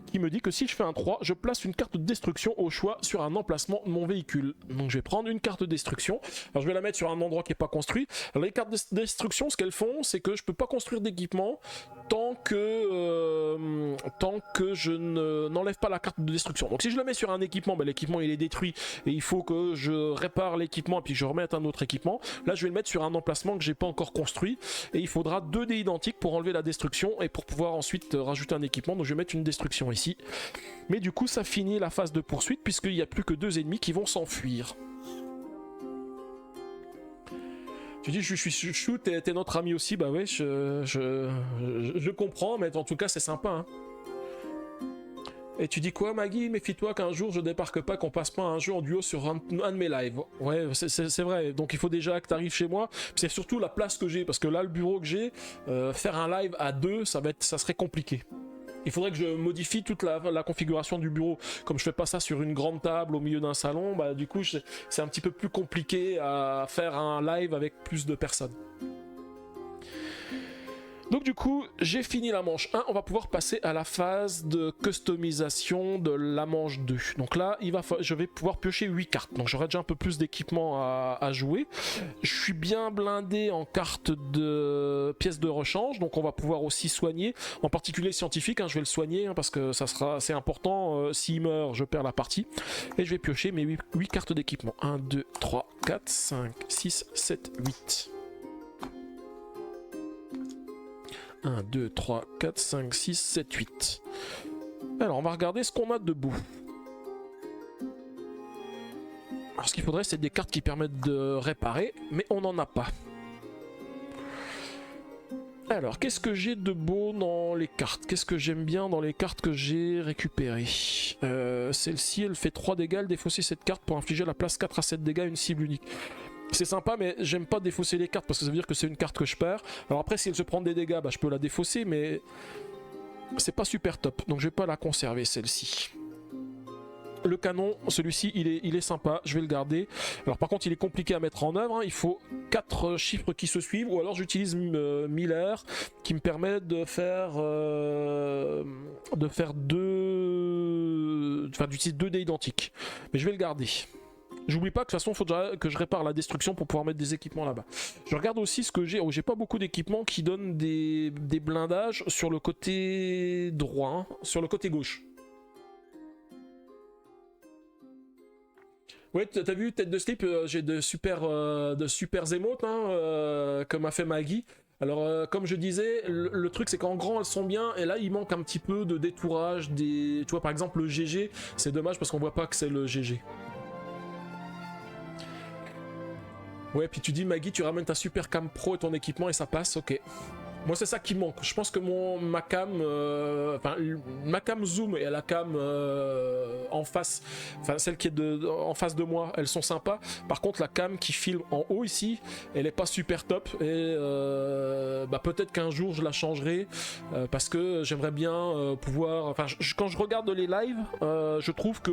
qui me dit que si je fais un 3, je place une carte de destruction au choix sur un emplacement de mon véhicule. Donc je vais prendre une carte de destruction. Alors je vais la mettre sur un endroit qui n'est pas construit. Alors les cartes de destruction, ce qu'elles font, c'est que je peux pas construire d'équipement tant que je n'enlève pas la carte de destruction. Donc si je le mets sur un équipement, ben, l'équipement il est détruit et il faut que je répare l'équipement et puis je remette un autre équipement. Là je vais le mettre sur un emplacement que j'ai pas encore construit et il faudra 2 dés identiques pour enlever la destruction et pour pouvoir ensuite rajouter un équipement. Donc je vais mettre une destruction ici. Mais du coup ça finit la phase de poursuite puisqu'il n'y a plus que 2 ennemis qui vont s'enfuir. Tu dis je suis chou, t'es notre ami aussi, bah ouais, je comprends, mais en tout cas c'est sympa. Hein. Et tu dis quoi Maggie? Méfie-toi qu'un jour je débarque pas, qu'on passe pas un jeu en duo sur un de mes lives. Ouais, c'est vrai, donc il faut déjà que t'arrives chez moi, c'est surtout la place que j'ai, parce que là le bureau que j'ai, faire un live à 2, ça serait compliqué. Il faudrait que je modifie toute la configuration du bureau. Comme je fais pas ça sur une grande table au milieu d'un salon, bah du coup c'est un petit peu plus compliqué à faire un live avec plus de personnes. Donc du coup, j'ai fini la manche 1, on va pouvoir passer à la phase de customisation de la manche 2. Donc là, je vais pouvoir piocher 8 cartes, donc j'aurai déjà un peu plus d'équipement à jouer. Je suis bien blindé en cartes de pièces de rechange, donc on va pouvoir aussi soigner, en particulier scientifique, hein, je vais le soigner, hein, parce que ça sera assez important, s'il meurt, je perds la partie. Et je vais piocher mes 8 cartes d'équipement. 1, 2, 3, 4, 5, 6, 7, 8. 1, 2, 3, 4, 5, 6, 7, 8. Alors, on va regarder ce qu'on a debout. Alors, ce qu'il faudrait, c'est des cartes qui permettent de réparer, mais on n'en a pas. Alors, qu'est-ce que j'ai de beau dans les cartes? Qu'est-ce que j'aime bien dans les cartes que j'ai récupérées? Celle-ci, elle fait 3 dégâts, elle défausse cette carte pour infliger la place 4 à 7 dégâts à une cible unique. C'est sympa, mais j'aime pas défausser les cartes parce que ça veut dire que c'est une carte que je perds. Alors après, si elle se prend des dégâts, bah, je peux la défausser, mais c'est pas super top. Donc je vais pas la conserver, celle-ci. Le canon, celui-ci, il est sympa, je vais le garder. Alors par contre, il est compliqué à mettre en œuvre. Hein. Il faut 4 chiffres qui se suivent, ou alors j'utilise Miller, qui me permet de faire 2... Enfin, d'utiliser 2 dés identiques. Mais je vais le garder. J'oublie pas que de toute façon, il faudra que je répare la destruction pour pouvoir mettre des équipements là-bas. Je regarde aussi ce que j'ai. Oh, j'ai pas beaucoup d'équipements qui donnent des blindages sur le côté droit, hein, sur le côté gauche. Ouais, t'as vu, tête de slip, j'ai de super émotes hein, que m'a fait Maggie. Alors, comme je disais, le truc c'est qu'en grand elles sont bien, et là il manque un petit peu de détourage. Tu vois, par exemple, le GG, c'est dommage parce qu'on voit pas que c'est le GG. Ouais, puis tu dis, Maggie, tu ramènes ta super cam pro et ton équipement et ça passe, ok. Moi, c'est ça qui manque. Je pense que ma cam, ma cam zoom et la cam en face, enfin celle qui est en face de moi, elles sont sympas. Par contre, la cam qui filme en haut ici, elle est pas super top. Et peut-être qu'un jour je la changerai parce que j'aimerais bien pouvoir. Enfin, quand je regarde les lives, je trouve que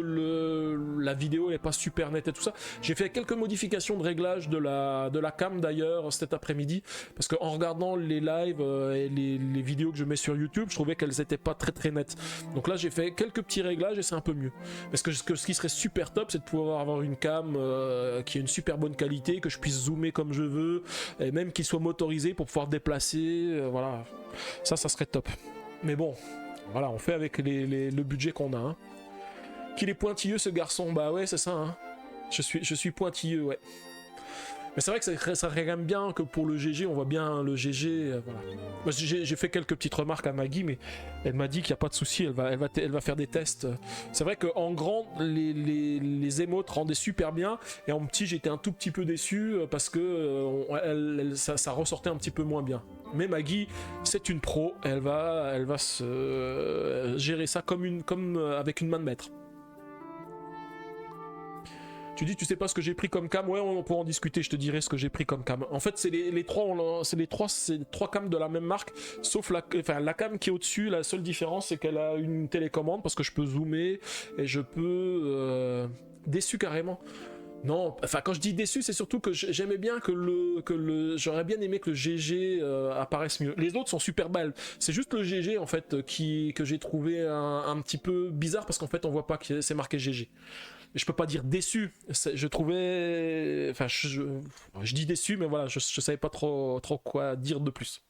la vidéo n'est pas super nette et tout ça. J'ai fait quelques modifications de réglage de la cam d'ailleurs cet après-midi parce qu'en regardant les lives et les vidéos que je mets sur YouTube, je trouvais qu'elles étaient pas très très nettes. Donc là j'ai fait quelques petits réglages et c'est un peu mieux. Parce que ce qui serait super top, c'est de pouvoir avoir une cam qui a une super bonne qualité, que je puisse zoomer comme je veux, et même qu'il soit motorisé pour pouvoir déplacer, voilà. Ça serait top. Mais bon, voilà, on fait avec le budget qu'on a. Hein. Qu'il est pointilleux ce garçon, bah ouais c'est ça. Hein. Je suis pointilleux, ouais. Mais c'est vrai que ça réclame bien que pour le GG, on voit bien le GG. Voilà. Moi, j'ai fait quelques petites remarques à Maggie, mais elle m'a dit qu'il n'y a pas de souci, elle va faire des tests. C'est vrai qu'en grand, les émotes rendaient super bien, et en petit, j'étais un tout petit peu déçu parce que ça ressortait un petit peu moins bien. Mais Maggie, c'est une pro, elle va se gérer ça comme avec une main de maître. Tu dis, tu sais pas ce que j'ai pris comme cam. Ouais, on pourra en discuter, je te dirai ce que j'ai pris comme cam. En fait, c'est les trois cams de la même marque, sauf la cam qui est au-dessus. La seule différence, c'est qu'elle a une télécommande parce que je peux zoomer et je peux. Déçu carrément. Non, enfin, quand je dis déçu, c'est surtout que j'aimais bien j'aurais bien aimé que le GG apparaisse mieux. Les autres sont super belles. C'est juste le GG, en fait, que j'ai trouvé un petit peu bizarre parce qu'en fait, on voit pas que c'est marqué GG. Je peux pas dire déçu, je trouvais, enfin je dis déçu, mais voilà, je savais pas trop quoi dire de plus.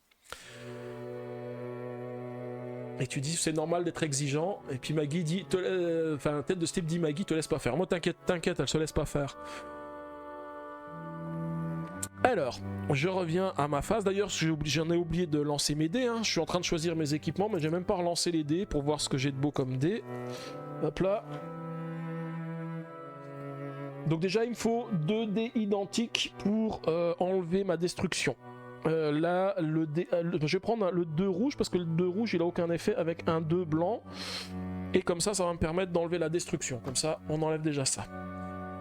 Et tu dis c'est normal d'être exigeant, et puis Maggie dit, tête de Steve dit Maggie te laisse pas faire. Moi t'inquiète, elle se laisse pas faire. Alors, je reviens à ma phase. D'ailleurs, j'en ai oublié de lancer mes dés. Hein. Je suis en train de choisir mes équipements, mais j'ai même pas relancé les dés pour voir ce que j'ai de beau comme dés. Hop là. Donc déjà il me faut 2 dés identiques pour enlever ma destruction. Là je vais prendre le 2 rouge parce que le 2 rouge il a aucun effet avec un 2 blanc. Et comme ça va me permettre d'enlever la destruction. Comme ça on enlève déjà ça.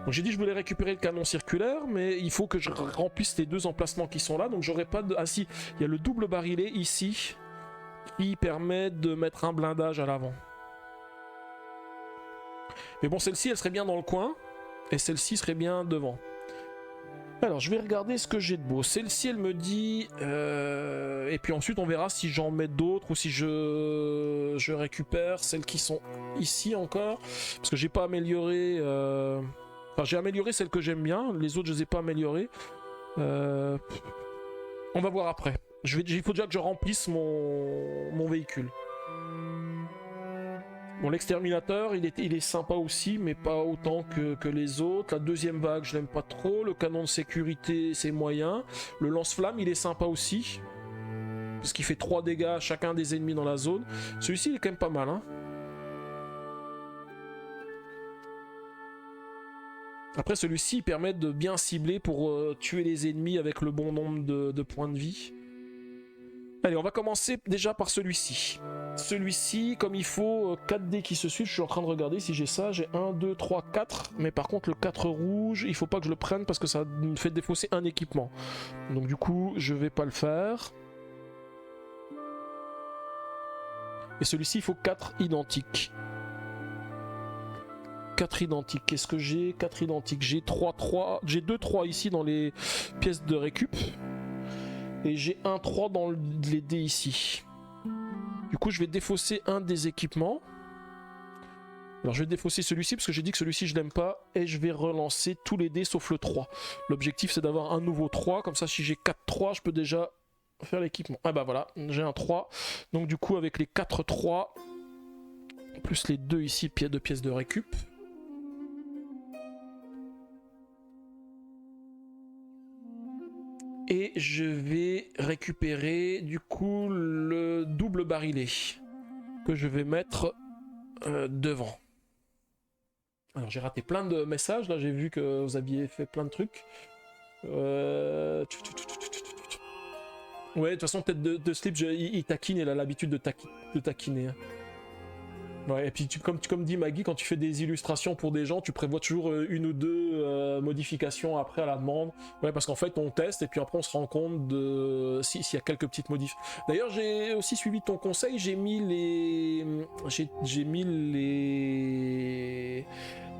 Donc j'ai dit je voulais récupérer le canon circulaire, mais il faut que je remplisse les 2 emplacements qui sont là. Donc j'aurai pas de... Ah si, il y a le double barillet ici qui permet de mettre un blindage à l'avant. Mais bon, celle-ci elle serait bien dans le coin. Et celle-ci serait bien devant. Alors, je vais regarder ce que j'ai de beau. Celle-ci, elle me dit... Et puis ensuite, on verra si j'en mets d'autres ou si je récupère celles qui sont ici encore. Parce que j'ai pas amélioré... Enfin, j'ai amélioré celles que j'aime bien. Les autres, je les ai pas améliorées. On va voir après. Il faut déjà que je remplisse mon véhicule. Bon, l'exterminateur, il est sympa aussi, mais pas autant que les autres. La deuxième vague, je l'aime pas trop. Le canon de sécurité, c'est moyen. Le lance-flamme, il est sympa aussi. Parce qu'il fait 3 dégâts à chacun des ennemis dans la zone. Celui-ci, il est quand même pas mal. Hein. Après, celui-ci, il permet de bien cibler pour tuer les ennemis avec le bon nombre de points de vie. Allez, on va commencer déjà par celui-ci. Celui-ci, comme il faut 4 dés qui se suivent, je suis en train de regarder si j'ai ça. J'ai 1, 2, 3, 4. Mais par contre, le 4 rouge, il faut pas que je le prenne parce que ça me fait défausser un équipement. Donc du coup, je vais pas le faire. Et celui-ci, il faut 4 identiques. 4 identiques. Qu'est-ce que j'ai? 4 identiques. J'ai 3. J'ai 2 3 ici dans les pièces de récup. Et j'ai un 3 dans les dés ici. Du coup, je vais défausser un des équipements. Alors, je vais défausser celui-ci parce que j'ai dit que celui-ci, je l'aime pas. Et je vais relancer tous les dés sauf le 3. L'objectif, c'est d'avoir un nouveau 3. Comme ça, si j'ai 4 3, je peux déjà faire l'équipement. Ah bah voilà, j'ai un 3. Donc, du coup, avec les 4 3, plus les 2 ici, de pièces de récup. Et je vais récupérer du coup le double barillet que je vais mettre devant. Alors j'ai raté plein de messages, là j'ai vu que vous aviez fait plein de trucs. Ouais, de toute façon tête de slip, il taquine, il a l'habitude de taquiner. Hein. Ouais, et puis comme dit Maggie, quand tu fais des illustrations pour des gens, tu prévois toujours une ou deux modifications après à la demande. Ouais, parce qu'en fait on teste et puis après on se rend compte de s'il y a quelques petites modifs. D'ailleurs j'ai aussi suivi ton conseil, j'ai mis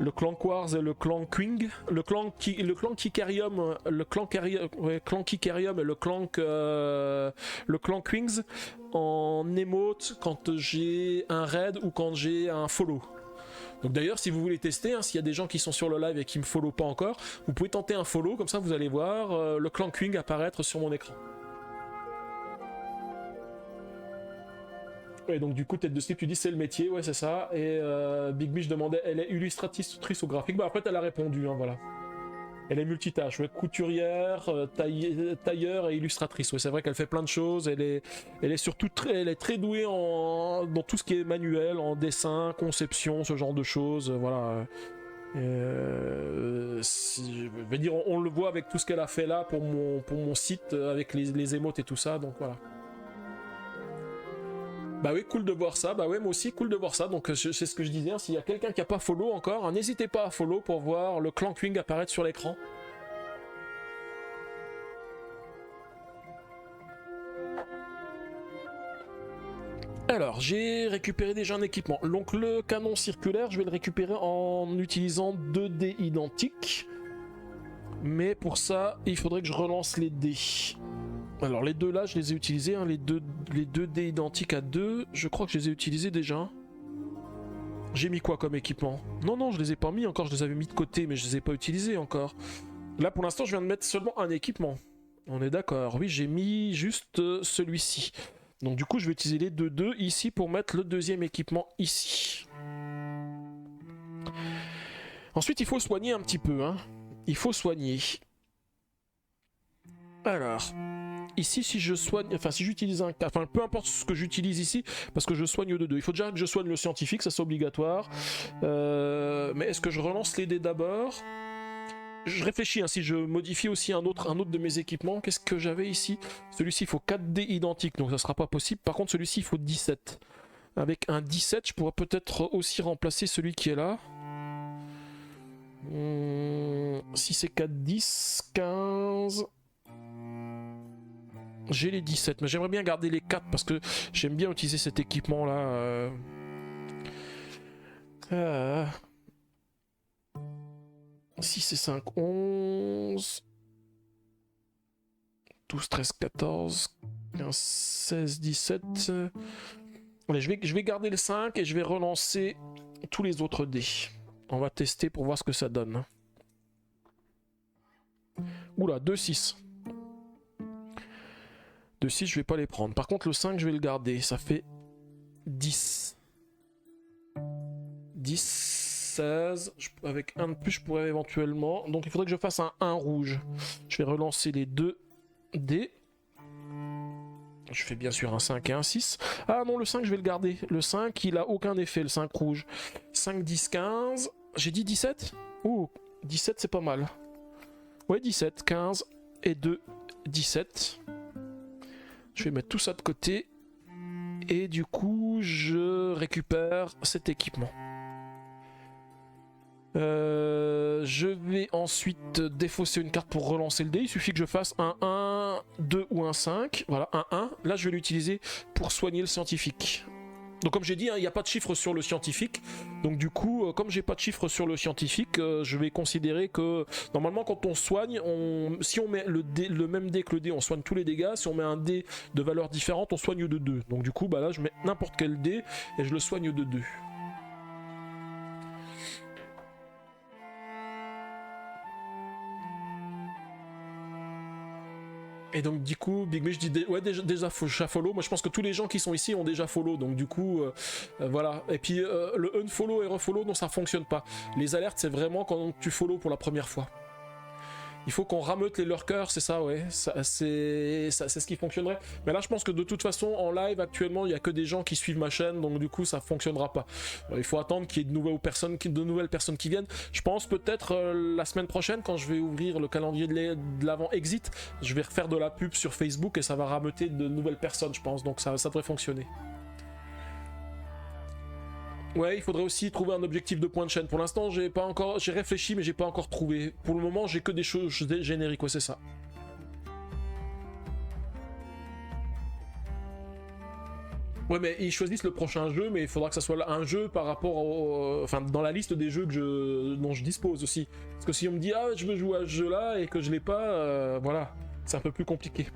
le clan Quartz et le clan Quing, le clan Kikarium, le clan Kikarium et le clan Quings en émote quand j'ai un raid ou quand j'ai un follow. Donc d'ailleurs si vous voulez tester, hein, s'il y a des gens qui sont sur le live et qui me follow pas encore, vous pouvez tenter un follow, comme ça vous allez voir le clan Quing apparaître sur mon écran. Et donc du coup tête de slip tu dis c'est le métier, ouais c'est ça, et Big Biche demandait elle est illustratrice ou graphique, bah après elle a répondu, hein, voilà. Elle est multitâche, ouais, couturière, tailleur et illustratrice. Ouais, c'est vrai qu'elle fait plein de choses. Elle est surtout très douée dans tout ce qui est manuel, en dessin, conception, ce genre de choses. Voilà. Je veux dire, on le voit avec tout ce qu'elle a fait là pour mon site, avec les émotes et tout ça. Donc voilà. Bah oui, cool de voir ça. Bah ouais, moi aussi, cool de voir ça. Donc c'est ce que je disais. Hein, s'il y a quelqu'un qui n'a pas follow encore, hein, n'hésitez pas à follow pour voir le clan Quing apparaître sur l'écran. Alors, j'ai récupéré déjà un équipement. Donc le canon circulaire, je vais le récupérer en utilisant 2 dés identiques. Mais pour ça, il faudrait que je relance les dés. Alors les deux là, je les ai utilisés, hein, les deux dés identiques à 2, je crois que je les ai utilisés déjà. J'ai mis quoi comme équipement? Non, je les ai pas mis encore, je les avais mis de côté, mais je les ai pas utilisés encore. Là pour l'instant, je viens de mettre seulement un équipement. On est d'accord, oui, j'ai mis juste celui-ci. Donc du coup, je vais utiliser les deux ici pour mettre le deuxième équipement ici. Ensuite, il faut soigner un petit peu, hein. Il faut soigner. Alors... Ici, si je soigne, enfin si j'utilise un cas, enfin peu importe ce que j'utilise ici, parce que je soigne de 2. Il faut déjà que je soigne le scientifique, ça c'est obligatoire. Mais est-ce que je relance les dés d'abord? Je réfléchis, hein, si je modifie aussi un autre de mes équipements, qu'est-ce que j'avais ici? Celui-ci, il faut 4 dés identiques, donc ça sera pas possible. Par contre, celui-ci, il faut 17. Avec un 17, je pourrais peut-être aussi remplacer celui qui est là. Si c'est 4, 10, 15... J'ai les 17, mais j'aimerais bien garder les 4 parce que j'aime bien utiliser cet équipement là. 6 et 5, 11. 12, 13, 14. 15, 16, 17. Allez, je vais garder le 5 et je vais relancer tous les autres dés. On va tester pour voir ce que ça donne. Oula, 2, 6. 6, je vais pas les prendre. Par contre, le 5, je vais le garder. Ça fait 10. 10, 16. Avec un de plus, je pourrais éventuellement... Donc, il faudrait que je fasse un 1 rouge. Je vais relancer les 2 dés. Je fais bien sûr un 5 et un 6. Ah non, le 5, je vais le garder. Le 5, il a aucun effet, le 5 rouge. 5, 10, 15. J'ai dit 17? Ouh, 17, c'est pas mal. Ouais, 17, 15 et 2, 17. Je vais mettre tout ça de côté. Et du coup, je récupère cet équipement. Je vais ensuite défausser une carte pour relancer le dé. Il suffit que je fasse un 1, 2 ou un 5. Voilà, un 1. Là, je vais l'utiliser pour soigner le scientifique. Donc comme j'ai dit, il n'y a pas de chiffre sur le scientifique. Donc du coup, comme j'ai pas de chiffre sur le scientifique, je vais considérer que normalement quand on soigne, si on met le même dé que le dé, on soigne tous les dégâts. Si on met un dé de valeur différente, on soigne de 2. Donc du coup, bah là, je mets n'importe quel dé et je le soigne de 2. Et donc du coup, Big Mish dit ouais déjà follow. Moi je pense que tous les gens qui sont ici ont déjà follow, donc du coup voilà. Et puis le unfollow et refollow, non, ça fonctionne pas. Les alertes, c'est vraiment quand tu follow pour la première fois. Il faut qu'on rameute les lurkers, c'est ça, ouais. C'est ce qui fonctionnerait. Mais là, je pense que de toute façon, en live, actuellement, il n'y a que des gens qui suivent ma chaîne, donc du coup, ça fonctionnera pas. Il faut attendre qu'il y ait de nouvelles personnes qui viennent. Je pense peut-être la semaine prochaine, quand je vais ouvrir le calendrier de l'avant Exit, je vais refaire de la pub sur Facebook et ça va rameuter de nouvelles personnes, je pense. Donc ça devrait fonctionner. Ouais, il faudrait aussi trouver un objectif de point de chaîne. Pour l'instant, j'ai réfléchi, mais j'ai pas encore trouvé. Pour le moment, j'ai que des choses génériques, ouais, c'est ça. Ouais, mais ils choisissent le prochain jeu, mais il faudra que ça soit un jeu par rapport enfin, dans la liste des jeux dont je dispose aussi. Parce que si on me dit, ah, je veux jouer à ce jeu-là et que je l'ai pas, voilà, c'est un peu plus compliqué.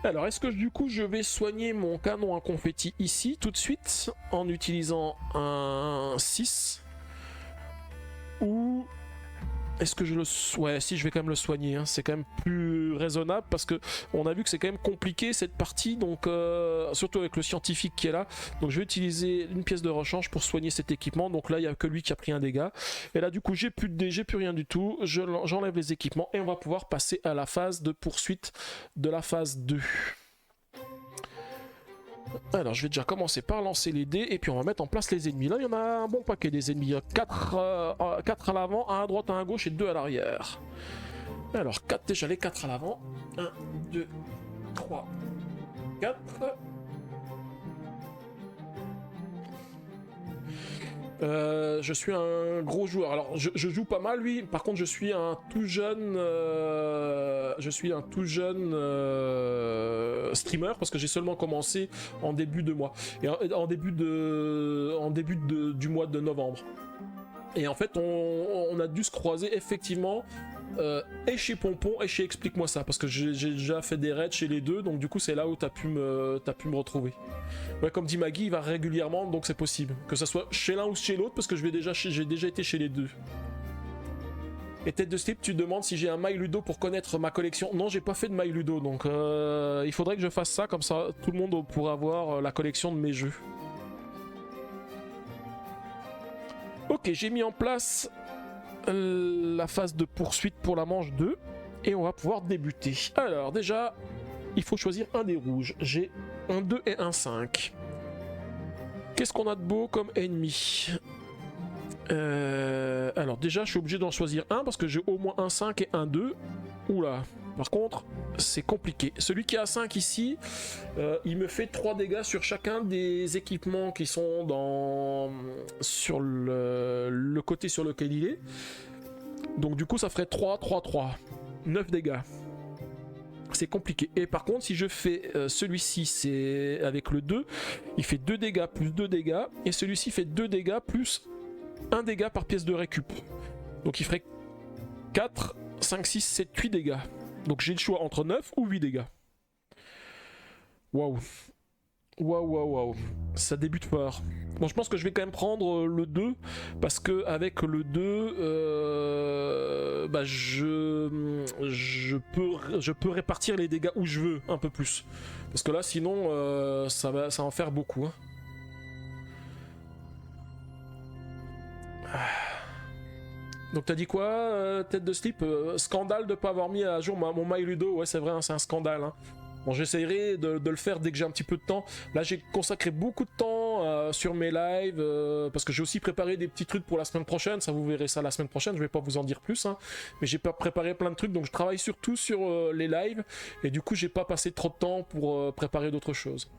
Alors, est-ce que du coup je vais soigner mon canon à confetti ici tout de suite en utilisant un 6 ou est-ce que je le... Ouais, si, je vais quand même le soigner, hein. C'est quand même plus raisonnable parce que on a vu que c'est quand même compliqué cette partie, donc surtout avec le scientifique qui est là. Donc je vais utiliser une pièce de rechange pour soigner cet équipement. Donc là, il n'y a que lui qui a pris un dégât. Et là, du coup, j'ai plus de dés, j'ai plus rien du tout. J'enlève les équipements et on va pouvoir passer à la phase de poursuite de la phase 2. Alors je vais déjà commencer par lancer les dés et puis on va mettre en place les ennemis. Là il y en a un bon paquet des ennemis. 4 à l'avant, 1 à droite, 1 à gauche et 2 à l'arrière. Alors déjà les 4 à l'avant. 1, 2, 3, 4. Je suis un gros joueur. Alors je joue pas mal lui. Par contre je suis un tout jeune streamer parce que j'ai seulement commencé en début de mois et en début du mois de novembre. Et en fait on a dû se croiser effectivement et chez Pompon et chez Explique-moi ça parce que j'ai déjà fait des raids chez les deux, donc du coup c'est là où t'as pu me retrouver. Ouais, comme dit Maggie, il va régulièrement, donc c'est possible que ça soit chez l'un ou chez l'autre parce que j'ai déjà été chez les deux. Et tête de slip, tu demandes si j'ai un My Ludo pour connaître ma collection. Non, j'ai pas fait de My Ludo, donc il faudrait que je fasse ça, comme ça tout le monde pourra avoir la collection de mes jeux. Ok, j'ai mis en place la phase de poursuite pour la manche 2 et on va pouvoir débuter. Alors déjà, il faut choisir un des rouges. J'ai un 2 et un 5. Qu'est-ce qu'on a de beau comme ennemi? Alors déjà, je suis obligé d'en choisir un parce que j'ai au moins un 5 et un 2. Oula, par contre, c'est compliqué. Celui qui a 5 ici, il me fait 3 dégâts sur chacun des équipements qui sont sur le côté sur lequel il est. Donc du coup, ça ferait 3, 3, 3. 9 dégâts. C'est compliqué. Et par contre, si je fais celui-ci, c'est avec le 2, il fait 2 dégâts plus 2 dégâts. Et celui-ci fait 2 dégâts plus 1 dégât par pièce de récup. Donc il ferait 4, 5, 6, 7, 8 dégâts. Donc j'ai le choix entre 9 ou 8 dégâts. Waouh. Waouh. Ça débute fort. Bon, je pense que je vais quand même prendre le 2. Parce que avec le 2, bah je peux répartir les dégâts où je veux un peu plus. Parce que là, sinon, ça va en faire beaucoup. Hein. Donc t'as dit quoi, tête de slip? Scandale de pas avoir mis à jour mon My Ludo. Ouais, c'est vrai, hein, c'est un scandale. Hein. Bon, j'essaierai de le faire dès que j'ai un petit peu de temps. Là, j'ai consacré beaucoup de temps sur mes lives parce que j'ai aussi préparé des petits trucs pour la semaine prochaine. Ça, vous verrez ça la semaine prochaine. Je vais pas vous en dire plus, hein. Mais j'ai préparé plein de trucs, donc je travaille surtout sur les lives et du coup, j'ai pas passé trop de temps pour préparer d'autres choses.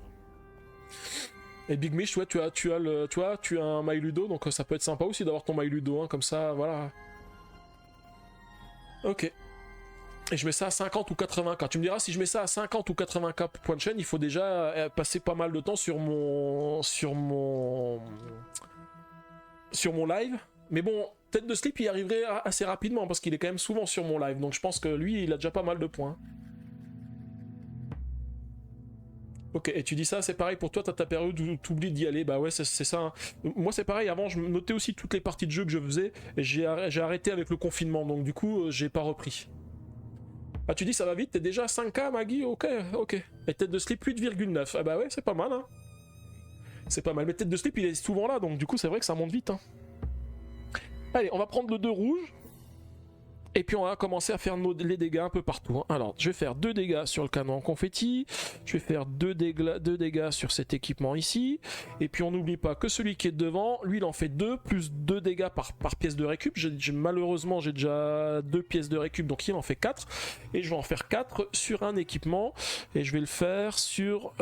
Et Big Mish, ouais, tu as un My Ludo, donc ça peut être sympa aussi d'avoir ton My Ludo, hein, comme ça, voilà. Ok. Et je mets ça à 50 ou 80k. Tu me diras, si je mets ça à 50 ou 80k pour point de chaîne, il faut déjà passer pas mal de temps sur mon live. Mais bon, tête de slip, il y arriverait assez rapidement parce qu'il est quand même souvent sur mon live. Donc je pense que lui, il a déjà pas mal de points. Ok, et tu dis ça, c'est pareil pour toi, t'as ta période où t'oublies d'y aller, bah ouais, c'est ça. Hein. Moi, c'est pareil, avant, je notais aussi toutes les parties de jeu que je faisais, et j'ai arrêté avec le confinement, donc du coup, j'ai pas repris. Ah, tu dis ça va vite, t'es déjà à 5k, Maggie? Ok. Et tête de slip 8,9. Ah bah ouais, c'est pas mal, hein. C'est pas mal, mais tête de slip, il est souvent là, donc du coup, c'est vrai que ça monte vite, hein. Allez, on va prendre le 2 rouge, Et puis on va commencer à faire les dégâts un peu partout. Hein. Alors je vais faire 2 dégâts sur le canon en confetti. Je vais faire 2 dégâts sur cet équipement ici. Et puis on n'oublie pas que celui qui est devant, lui il en fait 2 plus 2 dégâts par pièce de récup. Malheureusement j'ai déjà 2 pièces de récup, donc il en fait 4. Et je vais en faire 4 sur un équipement. Et je vais le faire sur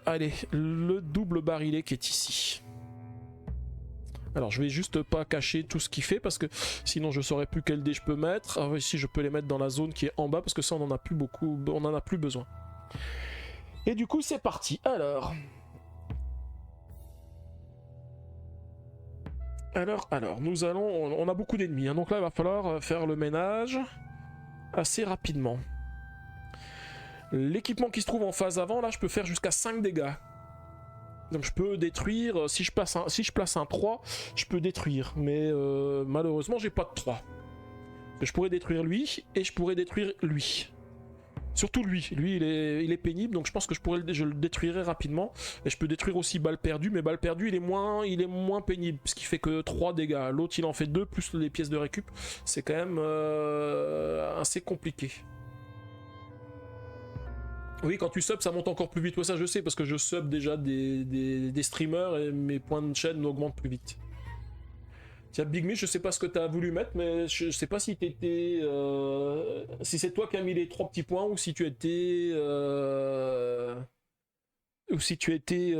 allez, le double barillet qui est ici. Alors je vais juste pas cacher tout ce qu'il fait parce que sinon je saurais plus quel dé je peux mettre. Alors ici je peux les mettre dans la zone qui est en bas parce que ça on en a plus beaucoup, on en a plus besoin. Et du coup c'est parti. Alors, nous allons, on a beaucoup d'ennemis, hein, donc là il va falloir faire le ménage assez rapidement. L'équipement qui se trouve en phase avant, là je peux faire jusqu'à 5 dégâts. Donc je peux détruire, si je place un 3, je peux détruire. Mais malheureusement, j'ai pas de 3. Je pourrais détruire lui et je pourrais détruire lui. Surtout lui. Lui, il est pénible, donc je pense que je le détruirai rapidement. Et je peux détruire aussi balle perdue, mais balle perdue, il est moins pénible, ce qui fait que 3 dégâts. L'autre, il en fait 2, plus les pièces de récup. C'est quand même assez compliqué. Oui, quand tu subs, ça monte encore plus vite. Ouais, ça je sais, parce que je sub déjà des streamers et mes points de chaîne augmentent plus vite. Tiens, Big Me, je sais pas ce que tu as voulu mettre, mais je sais pas si t'étais... si c'est toi qui as mis les 3 petits points ou si tu étais... ou si tu étais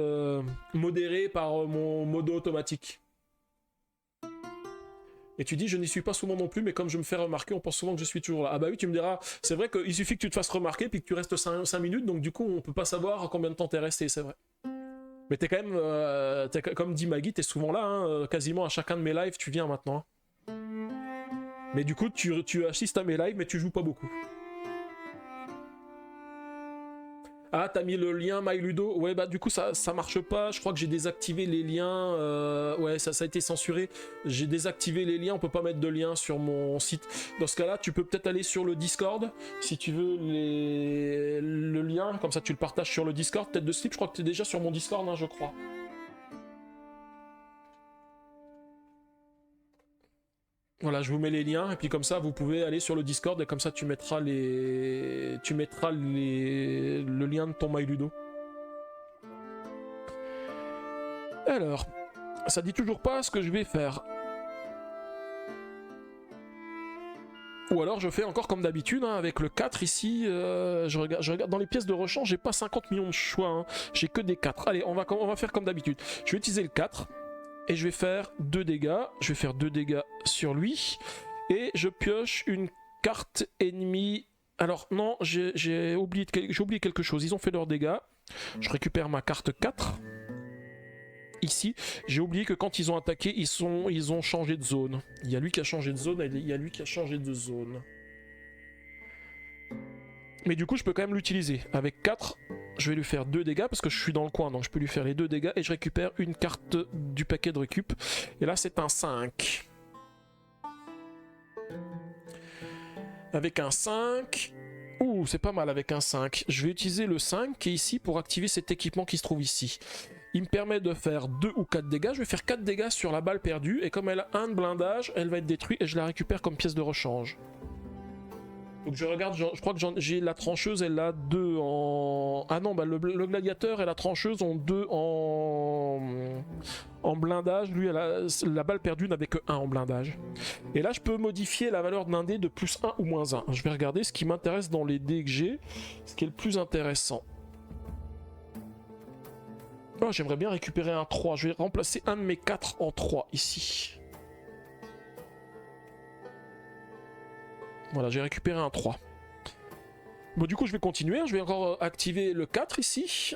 modéré par mon modo automatique. Et tu dis, je n'y suis pas souvent non plus, mais comme je me fais remarquer, on pense souvent que je suis toujours là. Ah bah oui, tu me diras, c'est vrai qu'il suffit que tu te fasses remarquer, puis que tu restes 5 minutes, donc du coup, on peut pas savoir combien de temps t'es resté, c'est vrai. Mais t'es quand même, comme dit Maggie, t'es souvent là, hein, quasiment à chacun de mes lives, tu viens maintenant. Mais du coup, tu assistes à mes lives, mais tu joues pas beaucoup. Ah, t'as mis le lien MyLudo. Ouais, bah du coup, ça marche pas. Je crois que j'ai désactivé les liens. Ouais, ça a été censuré. J'ai désactivé les liens. On peut pas mettre de lien sur mon site. Dans ce cas-là, tu peux peut-être aller sur le Discord. Si tu veux le lien, comme ça tu le partages sur le Discord. Tête de slip, je crois que t'es déjà sur mon Discord, hein, je crois. Voilà, je vous mets les liens et puis comme ça vous pouvez aller sur le Discord et comme ça tu mettras le lien de ton MyLudo. Alors, ça dit toujours pas ce que je vais faire. Ou alors je fais encore comme d'habitude, hein, avec le 4 ici, je regarde dans les pièces de rechange, j'ai pas 50 millions de choix, hein, j'ai que des 4. Allez, on va faire comme d'habitude. Je vais utiliser le 4. Et je vais faire 2 dégâts. Je vais faire 2 dégâts sur lui. Et je pioche une carte ennemie. Alors non, j'ai oublié quelque chose. Ils ont fait leurs dégâts. Je récupère ma carte 4. Ici, j'ai oublié que quand ils ont attaqué, ils ont changé de zone. Il y a lui qui a changé de zone et il y a lui qui a changé de zone. Mais du coup, je peux quand même l'utiliser. Avec 4, je vais lui faire 2 dégâts parce que je suis dans le coin, donc je peux lui faire les 2 dégâts et je récupère une carte du paquet de récup. Et là, c'est un 5. Avec un 5... Ouh, c'est pas mal avec un 5. Je vais utiliser le 5 qui est ici pour activer cet équipement qui se trouve ici. Il me permet de faire 2 ou 4 dégâts. Je vais faire 4 dégâts sur la balle perdue. Et comme elle a un de blindage, elle va être détruite et je la récupère comme pièce de rechange. Donc je regarde, je crois que j'ai la trancheuse, elle a 2 en... Ah non, bah le gladiateur et la trancheuse ont 2 en blindage. Lui, la balle perdue n'avait que 1 en blindage. Et là, je peux modifier la valeur d'un dé de plus 1 ou moins 1. Je vais regarder ce qui m'intéresse dans les dés que j'ai, ce qui est le plus intéressant. Oh, j'aimerais bien récupérer un 3. Je vais remplacer un de mes 4 en 3 ici. Voilà, j'ai récupéré un 3. Bon, du coup, je vais continuer. Je vais encore activer le 4 ici.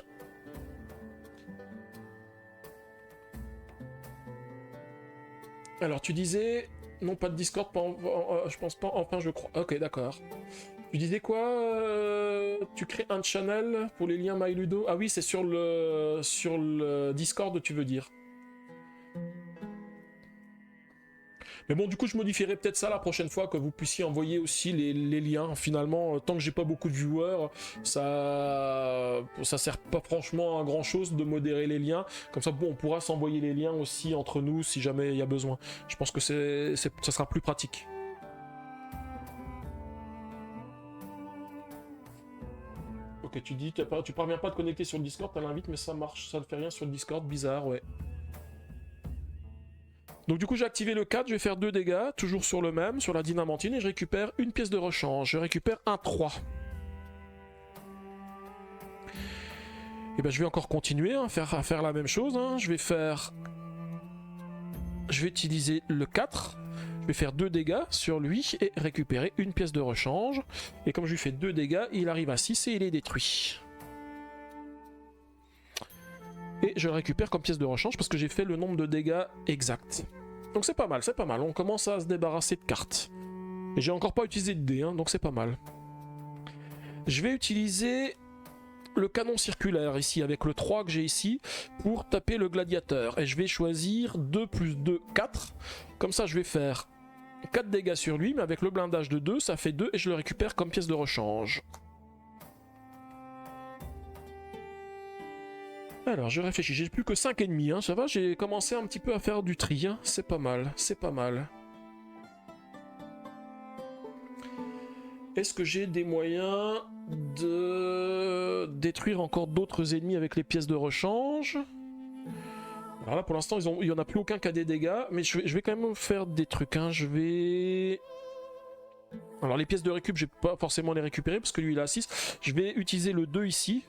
Alors, tu disais... Non, pas de Discord, je pense pas. Enfin, je crois. Ok, d'accord. Tu disais quoi Tu crées un channel pour les liens MyLudo. Ah oui, c'est sur le Discord, tu veux dire. Mais bon, du coup, je modifierai peut-être ça la prochaine fois, que vous puissiez envoyer aussi les liens. Finalement, tant que j'ai pas beaucoup de viewers, ça sert pas franchement à grand chose de modérer les liens. Comme ça, bon, on pourra s'envoyer les liens aussi entre nous si jamais il y a besoin. Je pense que ça sera plus pratique. Ok, tu dis, tu parviens pas à te connecter sur le Discord, t'as l'invite, mais ça marche, ça ne fait rien sur le Discord, bizarre, ouais. Donc du coup j'ai activé le 4, je vais faire 2 dégâts, toujours sur le même, sur la dynamantine, et je récupère une pièce de rechange. Je récupère un 3. Et ben je vais encore continuer à faire la même chose. Hein. Je vais utiliser le 4. Je vais faire 2 dégâts sur lui et récupérer une pièce de rechange. Et comme je lui fais 2 dégâts, il arrive à 6 et il est détruit. Et je le récupère comme pièce de rechange parce que j'ai fait le nombre de dégâts exact. Donc c'est pas mal, c'est pas mal. On commence à se débarrasser de cartes. Et j'ai encore pas utilisé de dés, hein, donc c'est pas mal. Je vais utiliser le canon circulaire ici, avec le 3 que j'ai ici, pour taper le gladiateur. Et je vais choisir 2 plus 2, 4. Comme ça, je vais faire 4 dégâts sur lui, mais avec le blindage de 2, ça fait 2, et je le récupère comme pièce de rechange. Alors, je réfléchis, j'ai plus que 5 ennemis, hein, ça va, j'ai commencé un petit peu à faire du tri, hein. C'est pas mal, c'est pas mal. Est-ce que j'ai des moyens de détruire encore d'autres ennemis avec les pièces de rechange? Alors là, pour l'instant, il n'y en a plus aucun qui a des dégâts, mais je vais quand même faire des trucs, hein. Je vais... Alors les pièces de récup, je vais pas forcément les récupérer parce que lui il a 6. Je vais utiliser le 2 ici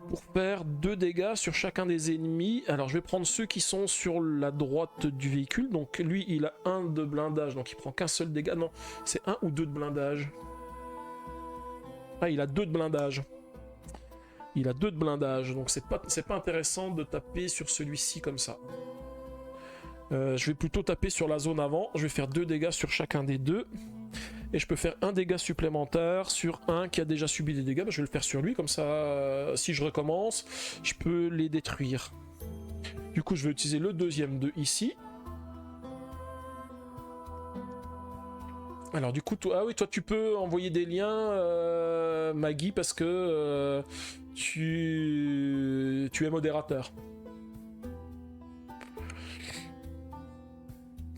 pour faire 2 dégâts sur chacun des ennemis. Alors je vais prendre ceux qui sont sur la droite du véhicule. Donc lui il a 1 de blindage, donc il prend qu'un seul dégât. Non, c'est 1 ou 2 de blindage. Ah, il a 2 de blindage. Il a 2 de blindage, donc c'est pas intéressant de taper sur celui-ci comme ça. Je vais plutôt taper sur la zone avant. Je vais faire 2 dégâts sur chacun des deux. Et je peux faire un dégât supplémentaire sur un qui a déjà subi des dégâts. Bah, je vais le faire sur lui, comme ça, si je recommence, je peux les détruire. Du coup, je vais utiliser le deuxième 2 ici. Alors du coup, ah oui, toi tu peux envoyer des liens, Maggie, parce que tu es modérateur.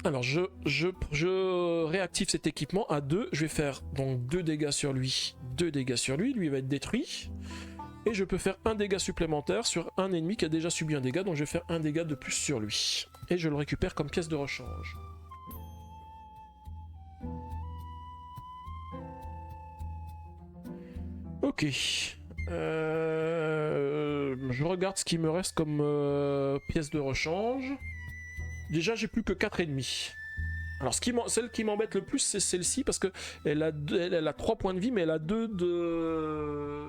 Alors je réactive cet équipement à 2, je vais faire donc 2 dégâts sur lui, 2 dégâts sur lui, lui va être détruit. Et je peux faire un dégât supplémentaire sur un ennemi qui a déjà subi un dégât, donc je vais faire un dégât de plus sur lui. Et je le récupère comme pièce de rechange. Ok. Je regarde ce qui me reste comme pièce de rechange. Déjà, j'ai plus que 4 ennemis. Alors, celle qui m'embête le plus, c'est celle-ci, parce que elle a 3 points de vie, mais elle a 2 de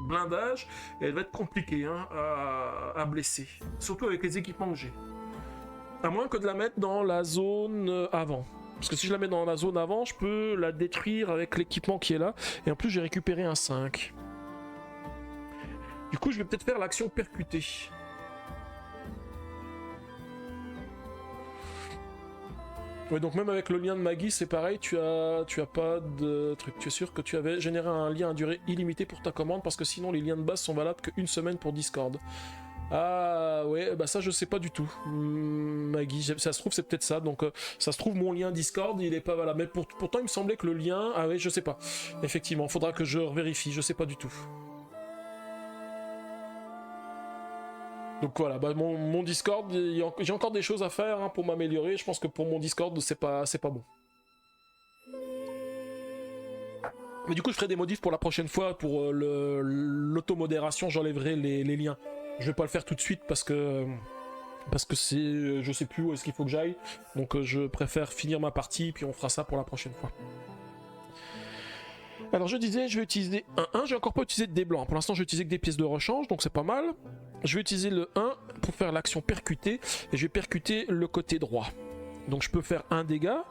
blindage, et elle va être compliquée hein, à blesser. Surtout avec les équipements que j'ai. À moins que de la mettre dans la zone avant. Parce que si je la mets dans la zone avant, je peux la détruire avec l'équipement qui est là. Et en plus, j'ai récupéré un 5. Du coup, je vais peut-être faire l'action percutée. Ouais, donc même avec le lien de Maggie, c'est pareil, tu as pas de truc. Tu es sûr que tu avais généré un lien à durée illimitée pour ta commande, parce que sinon les liens de base sont valables qu'une semaine pour Discord. Ah ouais, bah ça je sais pas du tout. Maggie, ça se trouve c'est peut-être ça, donc ça se trouve mon lien Discord il est pas valable. Mais pourtant il me semblait que le lien... Ah ouais, je sais pas. Effectivement, faudra que je vérifie, je sais pas du tout. Donc voilà, bah mon Discord, j'ai encore des choses à faire hein, pour m'améliorer. Je pense que pour mon Discord, c'est pas bon. Mais du coup, je ferai des modifs pour la prochaine fois. Pour l'automodération, j'enlèverai les liens. Je vais pas le faire tout de suite parce que c'est, je sais plus où est-ce qu'il faut que j'aille. Donc je préfère finir ma partie, puis on fera ça pour la prochaine fois. Alors je disais, je vais utiliser un 1, j'ai encore pas utilisé de dés blancs. Pour l'instant, j'ai utilisé que des pièces de rechange, donc c'est pas mal. Je vais utiliser le 1 pour faire l'action percuter, et je vais percuter le côté droit. Donc je peux faire un dégât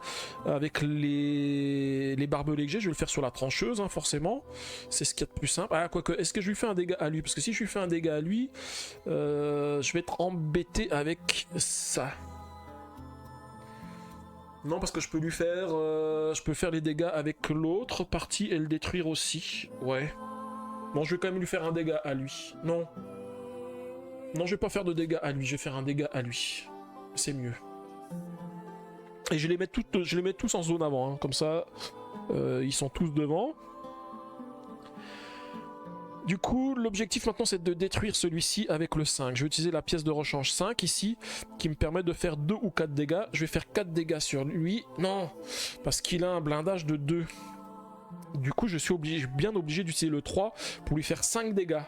avec les barbelés que j'ai, je vais le faire sur la trancheuse, hein, forcément. C'est ce qu'il y a de plus simple. Ah, quoique, est-ce que je lui fais un dégât à lui? Parce que si je lui fais un dégât à lui, je vais être embêté avec ça. Non, parce que je peux lui faire... je peux faire les dégâts avec l'autre partie et le détruire aussi. Ouais. Bon, je vais quand même lui faire un dégât à lui. Non. Non, je vais pas faire de dégâts à lui, je vais faire un dégât à lui. C'est mieux. Et je les mets tous en zone avant, hein. Comme ça, ils sont tous devant. Du coup, l'objectif maintenant c'est de détruire celui-ci avec le 5. Je vais utiliser la pièce de rechange 5 ici, qui me permet de faire 2 ou 4 dégâts. Je vais faire 4 dégâts sur lui. Non, parce qu'il a un blindage de 2. Du coup, je suis bien obligé d'utiliser le 3 pour lui faire 5 dégâts.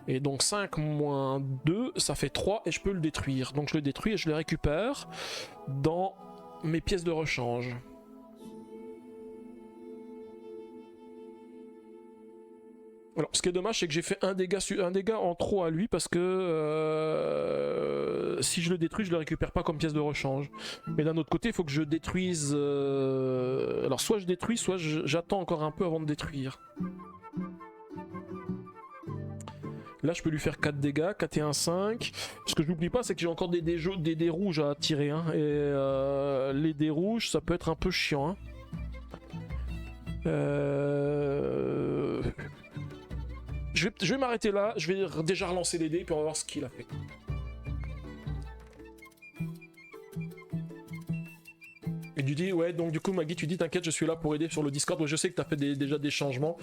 Et donc 5 moins 2, ça fait 3 et je peux le détruire. Donc je le détruis et je le récupère dans mes pièces de rechange. Alors, ce qui est dommage, c'est que j'ai fait un dégât en trop à lui parce que si je le détruis, je le récupère pas comme pièce de rechange. Mais d'un autre côté, il faut que je détruise. Alors, soit je détruis, soit j'attends encore un peu avant de détruire. Là, je peux lui faire 4 dégâts, 4 et 1, 5. Ce que je n'oublie pas, c'est que j'ai encore des dés rouges à tirer. Hein, et les dés rouges, ça peut être un peu chiant. Hein. Je vais m'arrêter là, je vais déjà relancer les dés puis on va voir ce qu'il a fait. Et tu dis, ouais, donc du coup Maggie, tu dis t'inquiète, je suis là pour aider sur le Discord. Ouais, je sais que t'as fait déjà des changements.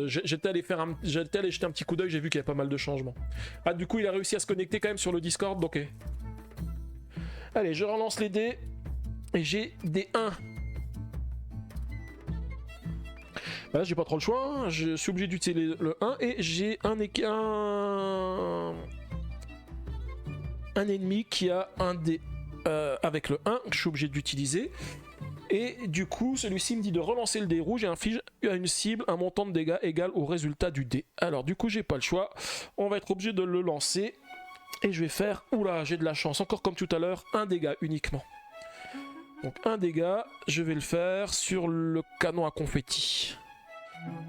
J'étais allé jeter un petit coup d'œil, j'ai vu qu'il y avait pas mal de changements. Ah, du coup il a réussi à se connecter quand même sur le Discord, ok. Allez, je relance les dés. Et j'ai des 1. Là, j'ai pas trop le choix, hein. Je suis obligé d'utiliser le 1 et j'ai un ennemi qui a un dé avec le 1 que je suis obligé d'utiliser. Et du coup, celui-ci me dit de relancer le dé rouge et inflige à une cible un montant de dégâts égal au résultat du dé. Alors du coup, j'ai pas le choix. On va être obligé de le lancer. Et je vais faire... Oula, j'ai de la chance. Encore comme tout à l'heure, un dégât uniquement. Donc un dégât, je vais le faire sur le canon à confetti.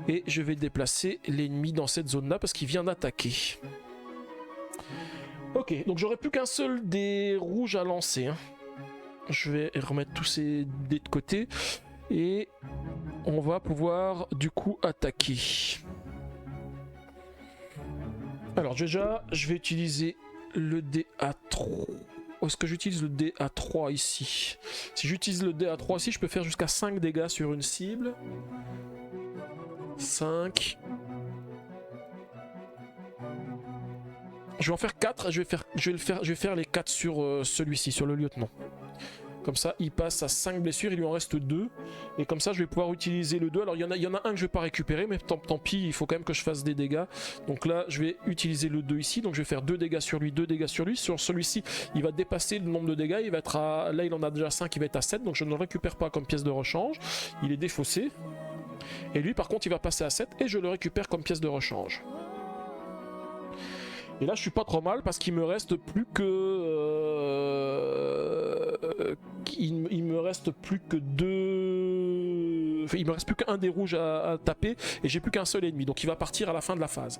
Et je vais déplacer l'ennemi dans cette zone-là parce qu'il vient d'attaquer. Ok, donc j'aurai plus qu'un seul dé rouge à lancer. Hein. Je vais remettre tous ces dés de côté. Et on va pouvoir du coup attaquer. Alors déjà, je vais utiliser le dé à 3. Est-ce que j'utilise le dé à 3 ici? Si j'utilise le dé à 3 ici, je peux faire jusqu'à 5 dégâts sur une cible. 5. Je vais en faire 4 et je vais faire les 4 sur celui-ci, sur le lieutenant. Comme ça, il passe à 5 blessures, il lui en reste 2. Et comme ça, je vais pouvoir utiliser le 2. Alors, il y en a un que je vais pas récupérer, mais tant pis, il faut quand même que je fasse des dégâts. Donc là, je vais utiliser le 2 ici. Donc, je vais faire 2 dégâts sur lui, 2 dégâts sur lui. Sur celui-ci, il va dépasser le nombre de dégâts. Il va être à... Là, il en a déjà 5, il va être à 7. Donc, je ne le récupère pas comme pièce de rechange. Il est défaussé. Et lui, par contre, il va passer à 7 et je le récupère comme pièce de rechange. Et là, je suis pas trop mal parce qu'il me reste plus que... il me reste plus que 2... Enfin, il me reste plus qu'un des rouges à taper et j'ai plus qu'un seul ennemi. Donc il va partir à la fin de la phase.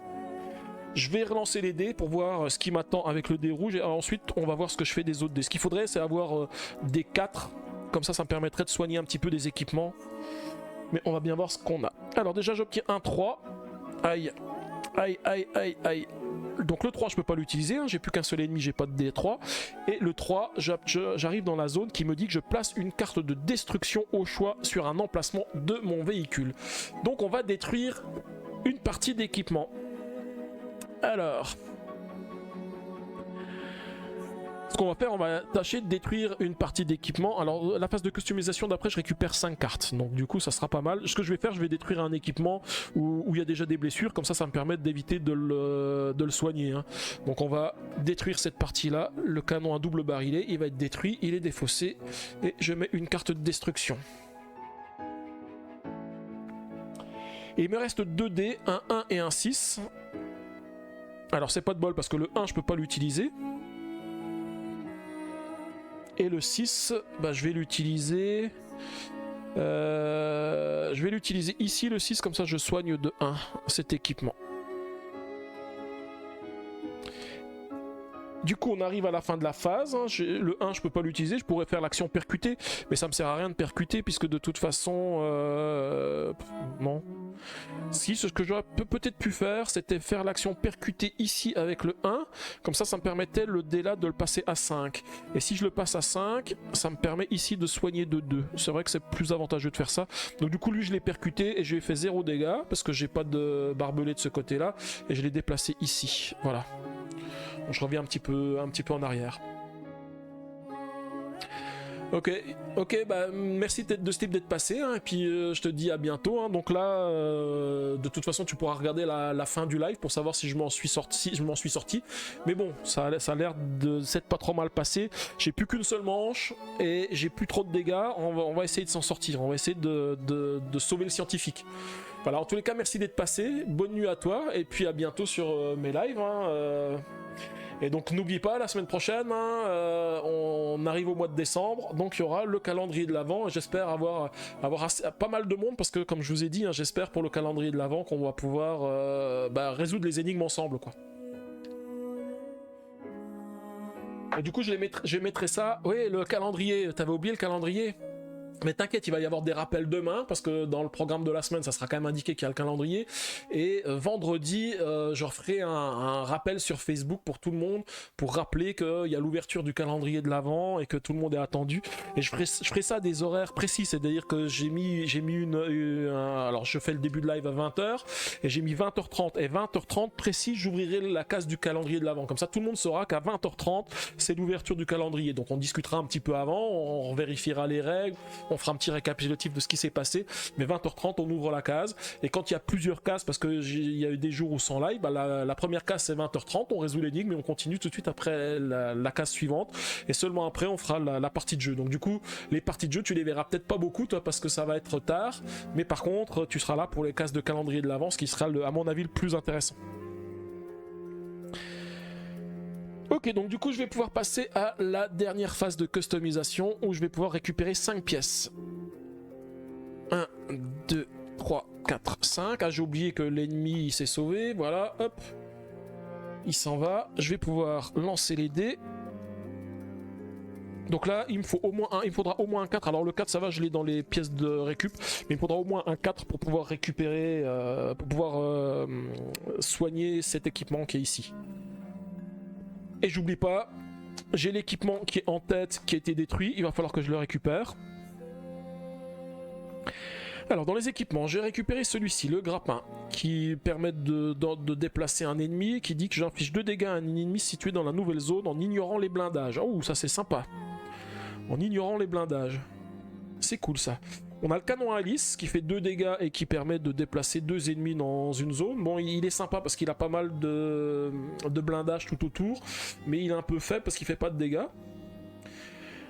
Je vais relancer les dés pour voir ce qui m'attend avec le dé rouge et ensuite on va voir ce que je fais des autres dés. Ce qu'il faudrait, c'est avoir des 4. Comme ça, ça me permettrait de soigner un petit peu des équipements. Mais on va bien voir ce qu'on a. Alors déjà, j'obtiens un 3. Aïe. Aïe, aïe, aïe, aïe. Donc le 3, je peux pas l'utiliser, hein. J'ai plus qu'un seul ennemi, j'ai pas de D3. Et le 3, j'arrive dans la zone qui me dit que je place une carte de destruction au choix sur un emplacement de mon véhicule. Donc on va détruire une partie d'équipement. Alors... Ce qu'on va faire, on va tâcher de détruire une partie d'équipement. Alors la phase de customisation d'après, je récupère 5 cartes. Donc du coup, ça sera pas mal. Ce que je vais faire, je vais détruire un équipement où il y a déjà des blessures. Comme ça me permet d'éviter de le soigner. Hein. Donc on va détruire cette partie-là. Le canon à double barillet, il va être détruit. Il est défaussé. Et je mets une carte de destruction. Et il me reste 2 dés, un 1 et un 6. Alors c'est pas de bol parce que le 1, je peux pas l'utiliser. Et le 6, bah, je vais l'utiliser ici, le 6, comme ça je soigne de 1 cet équipement. Du coup, on arrive à la fin de la phase. Hein. Le 1, je peux pas l'utiliser. Je pourrais faire l'action percuter, mais ça me sert à rien de percuter puisque de toute façon, non. Si, ce que j'aurais peut-être pu faire, c'était faire l'action percuter ici avec le 1. Comme ça me permettait le dé là de le passer à 5. Et si je le passe à 5, ça me permet ici de soigner de 2. C'est vrai que c'est plus avantageux de faire ça. Donc du coup, lui, je l'ai percuté et je lui ai fait 0 dégâts parce que j'ai pas de barbelé de ce côté-là. Et je l'ai déplacé ici. Voilà. Donc, je reviens un petit peu en arrière. Ok, bah merci de Steve d'être passé, hein, et puis je te dis à bientôt. Hein. Donc là, de toute façon, tu pourras regarder la fin du live pour savoir si je m'en suis sorti. Mais bon, ça a l'air de s'être pas trop mal passé. J'ai plus qu'une seule manche et j'ai plus trop de dégâts. On va essayer de s'en sortir. On va essayer de sauver le scientifique. Voilà, en tous les cas, merci d'être passé. Bonne nuit à toi et puis à bientôt sur mes lives. Hein, Et donc n'oublie pas, la semaine prochaine, hein, on arrive au mois de décembre, donc il y aura le calendrier de l'Avent. J'espère avoir pas mal de monde, parce que comme je vous ai dit, hein, j'espère pour le calendrier de l'Avent qu'on va pouvoir résoudre les énigmes ensemble, quoi. Et du coup je mettrai ça. Oui, le calendrier, t'avais oublié le calendrier? Mais t'inquiète, il va y avoir des rappels demain, parce que dans le programme de la semaine, ça sera quand même indiqué qu'il y a le calendrier. Et vendredi, je referai un rappel sur Facebook pour tout le monde, pour rappeler qu'il y a l'ouverture du calendrier de l'Avent et que tout le monde est attendu. Et je ferai ça à des horaires précis, c'est-à-dire que j'ai mis alors je fais le début de live à 20h, et j'ai mis 20h30. Et 20h30 précis, j'ouvrirai la case du calendrier de l'Avent. Comme ça, tout le monde saura qu'à 20h30, c'est l'ouverture du calendrier. Donc on discutera un petit peu avant, on vérifiera les règles, on fera un petit récapitulatif de ce qui s'est passé, mais 20h30 on ouvre la case, et quand il y a plusieurs cases, parce qu'il y a eu des jours où sans live, bah la première case c'est 20h30, on résout l'énigme et on continue tout de suite après la case suivante, et seulement après on fera la partie de jeu. Donc du coup les parties de jeu tu les verras peut-être pas beaucoup toi, parce que ça va être tard, mais par contre tu seras là pour les cases de calendrier de l'Avent, ce qui sera à mon avis le plus intéressant. Ok, donc du coup je vais pouvoir passer à la dernière phase de customisation, où je vais pouvoir récupérer 5 pièces. 1, 2, 3, 4, 5. Ah, j'ai oublié que l'ennemi s'est sauvé, voilà, hop. Il s'en va, je vais pouvoir lancer les dés. Donc là, il me faudra au moins un 4. Alors le 4 ça va, je l'ai dans les pièces de récup, mais il me faudra au moins un 4 pour pouvoir récupérer, soigner cet équipement qui est ici. Et j'oublie pas, j'ai l'équipement qui est en tête qui a été détruit, il va falloir que je le récupère. Alors dans les équipements, j'ai récupéré celui-ci, le grappin, qui permet de déplacer un ennemi, qui dit que j'inflige 2 dégâts à un ennemi situé dans la nouvelle zone en ignorant les blindages. Oh, ça c'est sympa. En ignorant les blindages. C'est cool ça. On a le canon à hélice qui fait 2 dégâts et qui permet de déplacer 2 ennemis dans une zone. Bon, il est sympa parce qu'il a pas mal de blindage tout autour, mais il est un peu faible parce qu'il fait pas de dégâts.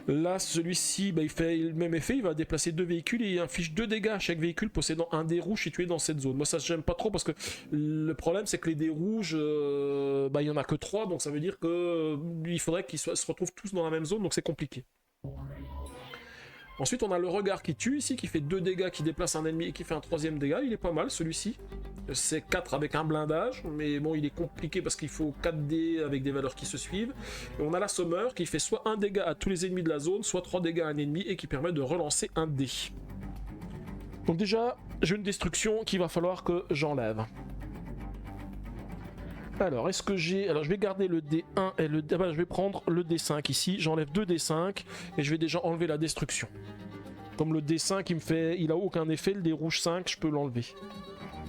Là, celui-ci, il fait le même effet, il va déplacer 2 véhicules et il inflige 2 dégâts à chaque véhicule possédant un dé rouge situé dans cette zone. Moi, ça j'aime pas trop parce que le problème, c'est que les dés rouges, il y en a que 3, donc ça veut dire qu'il faudrait qu'ils se retrouvent tous dans la même zone, donc c'est compliqué. Ensuite, on a le regard qui tue ici, qui fait 2 dégâts, qui déplace un ennemi et qui fait un 3e dégât. Il est pas mal celui-ci. C'est 4 avec un blindage, mais bon, il est compliqué parce qu'il faut 4 dés avec des valeurs qui se suivent. Et on a l'assommeur qui fait soit 1 dégât à tous les ennemis de la zone, soit 3 dégâts à un ennemi et qui permet de relancer un dé. Donc déjà, j'ai une destruction qu'il va falloir que j'enlève. Alors, est-ce que j'ai... Alors, je vais garder le D1 et le... je vais prendre le D5 ici. J'enlève 2 D5 et je vais déjà enlever la destruction. Comme le D5, il a aucun effet, le D rouge 5, je peux l'enlever.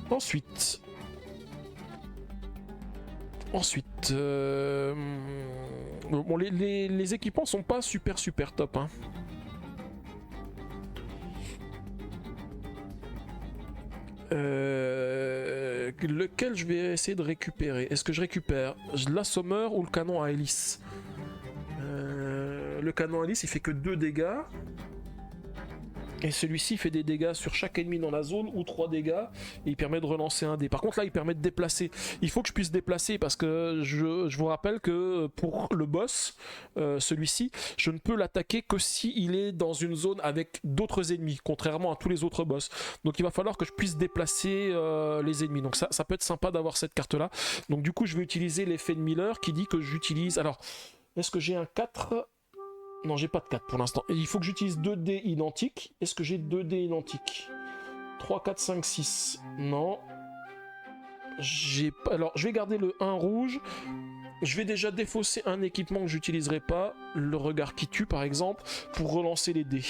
Ensuite... Bon, les équipements sont pas super top, hein. Lequel je vais essayer de récupérer? Est-ce que je récupère l'assommeur ou le canon à hélice? Le canon à hélice il fait que 2 dégâts. Et celui-ci fait des dégâts sur chaque ennemi dans la zone ou 3 dégâts et il permet de relancer un dé. Par contre là il permet de déplacer. Il faut que je puisse déplacer parce que je vous rappelle que pour le boss, celui-ci, je ne peux l'attaquer que si il est dans une zone avec d'autres ennemis, contrairement à tous les autres boss. Donc il va falloir que je puisse déplacer les ennemis. Donc ça peut être sympa d'avoir cette carte là. Donc du coup je vais utiliser l'effet de Miller qui dit que j'utilise... Alors est-ce que j'ai un 4 ? Non, j'ai pas de 4 pour l'instant. Il faut que j'utilise 2 dés identiques. Est-ce que j'ai 2 dés identiques? 3, 4, 5, 6. Non. Alors, je vais garder le 1 rouge. Je vais déjà défausser un équipement que j'utiliserai pas, le regard qui tue par exemple, pour relancer les dés.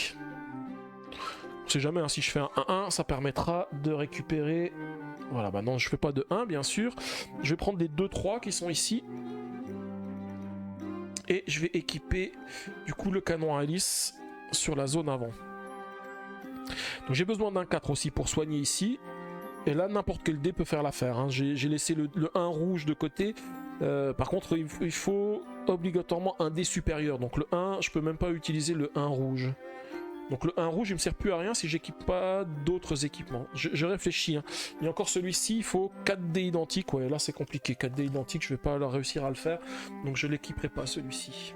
On sait jamais, hein, si je fais un 1-1, ça permettra de récupérer... Voilà, bah non, je fais pas de 1 bien sûr. Je vais prendre les 2-3 qui sont ici. Et je vais équiper du coup le canon à hélice sur la zone avant. Donc j'ai besoin d'un 4 aussi pour soigner ici. Et là, n'importe quel dé peut faire l'affaire. Hein. J'ai laissé le 1 rouge de côté. Par contre, il faut obligatoirement un dé supérieur. Donc le 1, je peux même pas utiliser le 1 rouge. Donc le 1 rouge, il me sert plus à rien si j'équipe pas d'autres équipements. Je réfléchis. Hein. Il y a encore celui-ci, il faut 4 dés identiques. Ouais, là c'est compliqué. 4 dés identiques, je vais pas réussir à le faire. Donc je l'équiperai pas celui-ci.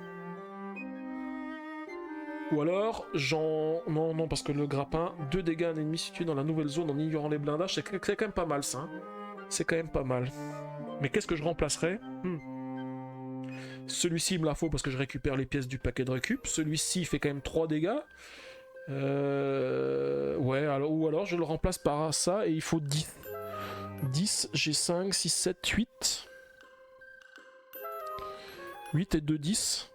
Ou alors, non, parce que le grappin, 2 dégâts à un ennemi situé dans la nouvelle zone en ignorant les blindages, c'est quand même pas mal ça. Hein. C'est quand même pas mal. Mais qu'est-ce que je remplacerai Celui-ci, il me la faut parce que je récupère les pièces du paquet de récup. Celui-ci, il fait quand même 3 dégâts. Ouais, ou alors je le remplace par ça et il faut 10. 10, j'ai 5, 6, 7, 8. 8 et 2, 10.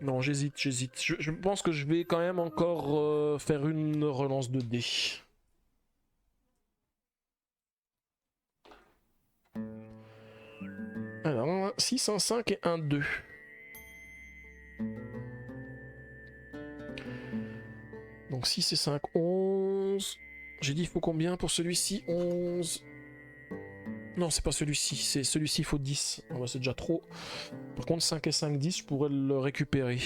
Non, j'hésite. Je pense que je vais quand même encore faire une relance de dés. Alors, 6, 1, 5 et 1, 2. Donc 6 et 5, 11. J'ai dit il faut combien pour celui-ci? 11. Non, c'est pas celui-ci. C'est celui-ci, il faut 10. Oh, bah, c'est déjà trop. Par contre, 5 et 5, 10, je pourrais le récupérer.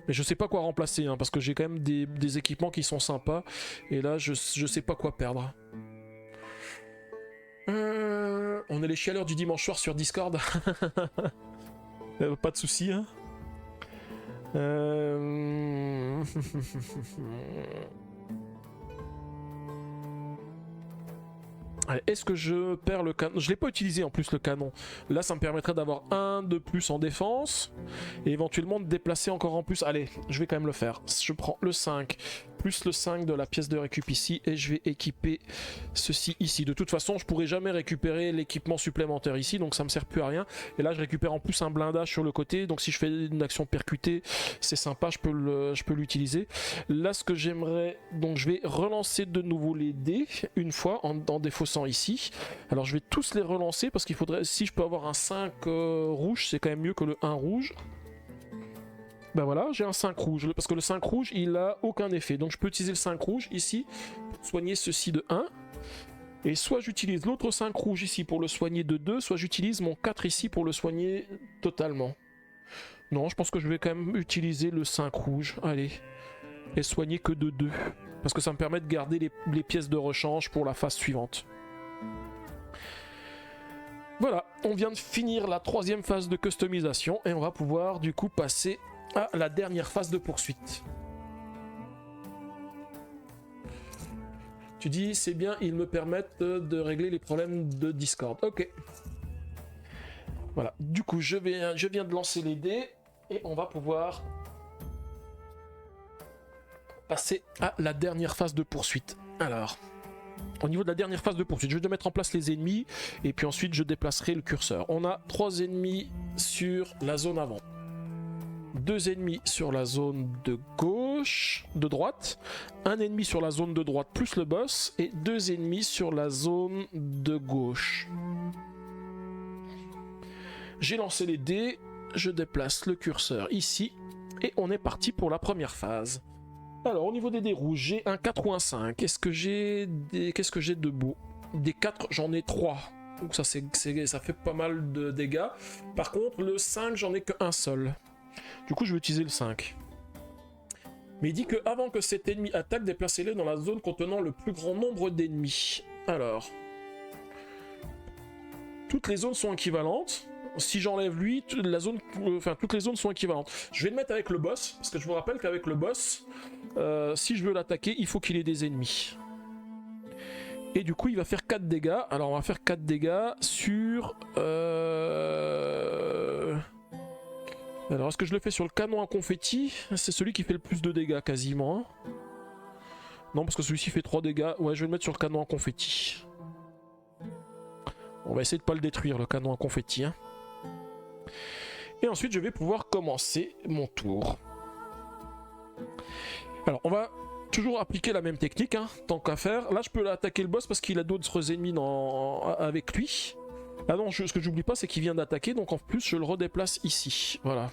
Mais je sais pas quoi remplacer, hein, parce que j'ai quand même des équipements qui sont sympas. Et là, je sais pas quoi perdre. On est les chialeurs du dimanche soir sur Discord. Pas de soucis, hein. Est-ce que je perds le canon? Je l'ai pas utilisé en plus le canon. Là ça me permettrait d'avoir un de plus en défense. Et éventuellement de déplacer encore en plus. Allez, je vais quand même le faire. Je prends le 5 plus le 5 de la pièce de récup ici. Et je vais équiper ceci ici. De toute façon je pourrai jamais récupérer l'équipement supplémentaire ici. Donc ça me sert plus à rien. Et là je récupère en plus un blindage sur le côté. Donc si je fais une action percutée, c'est sympa, je peux l'utiliser. Là ce que j'aimerais... Donc je vais relancer de nouveau les dés une fois en défaussant ici. Alors je vais tous les relancer parce qu'il faudrait, si je peux avoir un 5 rouge, c'est quand même mieux que le 1 rouge. Ben voilà, j'ai un 5 rouge, parce que le 5 rouge il a aucun effet, donc je peux utiliser le 5 rouge ici pour soigner ceci de 1, et soit j'utilise l'autre 5 rouge ici pour le soigner de 2, soit j'utilise mon 4 ici pour le soigner totalement. Non, je pense que je vais quand même utiliser le 5 rouge, allez, et soigner que de 2, parce que ça me permet de garder les pièces de rechange pour la phase suivante. Voilà, on vient de finir la 3e phase de customisation et on va pouvoir du coup passer à la dernière phase de poursuite. Tu dis, c'est bien, ils me permettent de régler les problèmes de Discord. Ok. Voilà, du coup, je viens de lancer les dés et on va pouvoir passer à la dernière phase de poursuite. Alors... Au niveau de la dernière phase de poursuite, je vais mettre en place les ennemis et puis ensuite je déplacerai le curseur. On a 3 ennemis sur la zone avant, 2 ennemis sur la zone de gauche, de droite, un ennemi sur la zone de droite plus le boss et 2 ennemis sur la zone de gauche. J'ai lancé les dés, je déplace le curseur ici et on est parti pour la première phase. Alors, au niveau des dés rouges, j'ai un 4 ou un 5. Qu'est-ce que j'ai de beau? Des 4, j'en ai 3. Donc ça fait pas mal de dégâts. Par contre, le 5, j'en ai qu'un seul. Du coup, je vais utiliser le 5. Mais il dit que avant que cet ennemi attaque, déplacez-le dans la zone contenant le plus grand nombre d'ennemis. Alors... Toutes les zones sont équivalentes. Si j'enlève lui, toutes les zones sont équivalentes. Je vais le mettre avec le boss, parce que je vous rappelle qu'avec le boss, si je veux l'attaquer, il faut qu'il ait des ennemis. Et du coup, il va faire 4 dégâts. Alors, on va faire 4 dégâts sur... Alors, est-ce que je le fais sur le canon à confetti? C'est celui qui fait le plus de dégâts, quasiment. Hein. Non, parce que celui-ci fait 3 dégâts. Ouais, je vais le mettre sur le canon à confetti. On va essayer de pas le détruire, le canon à confetti. Hein. Et ensuite, je vais pouvoir commencer mon tour. Alors, on va toujours appliquer la même technique, hein, tant qu'à faire. Là, je peux attaquer le boss parce qu'il a d'autres ennemis avec lui. Ah non, ce que j'oublie pas, c'est qu'il vient d'attaquer, donc en plus, je le redéplace ici. Voilà.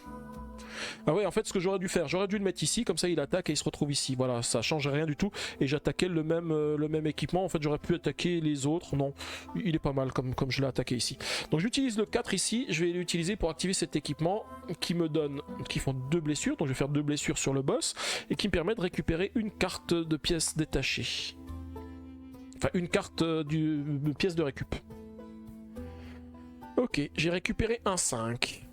Ah ouais, en fait, ce que j'aurais dû faire, j'aurais dû le mettre ici, comme ça il attaque et il se retrouve ici. Voilà, ça change rien du tout. Et j'attaquais le même équipement. En fait, j'aurais pu attaquer les autres. Non, il est pas mal comme je l'ai attaqué ici. Donc j'utilise le 4 ici. Je vais l'utiliser pour activer cet équipement qui font 2 blessures. Donc je vais faire 2 blessures sur le boss. Et qui me permet de récupérer une carte de pièces détachées. Enfin, une carte de pièces de récup. Ok, j'ai récupéré un 5.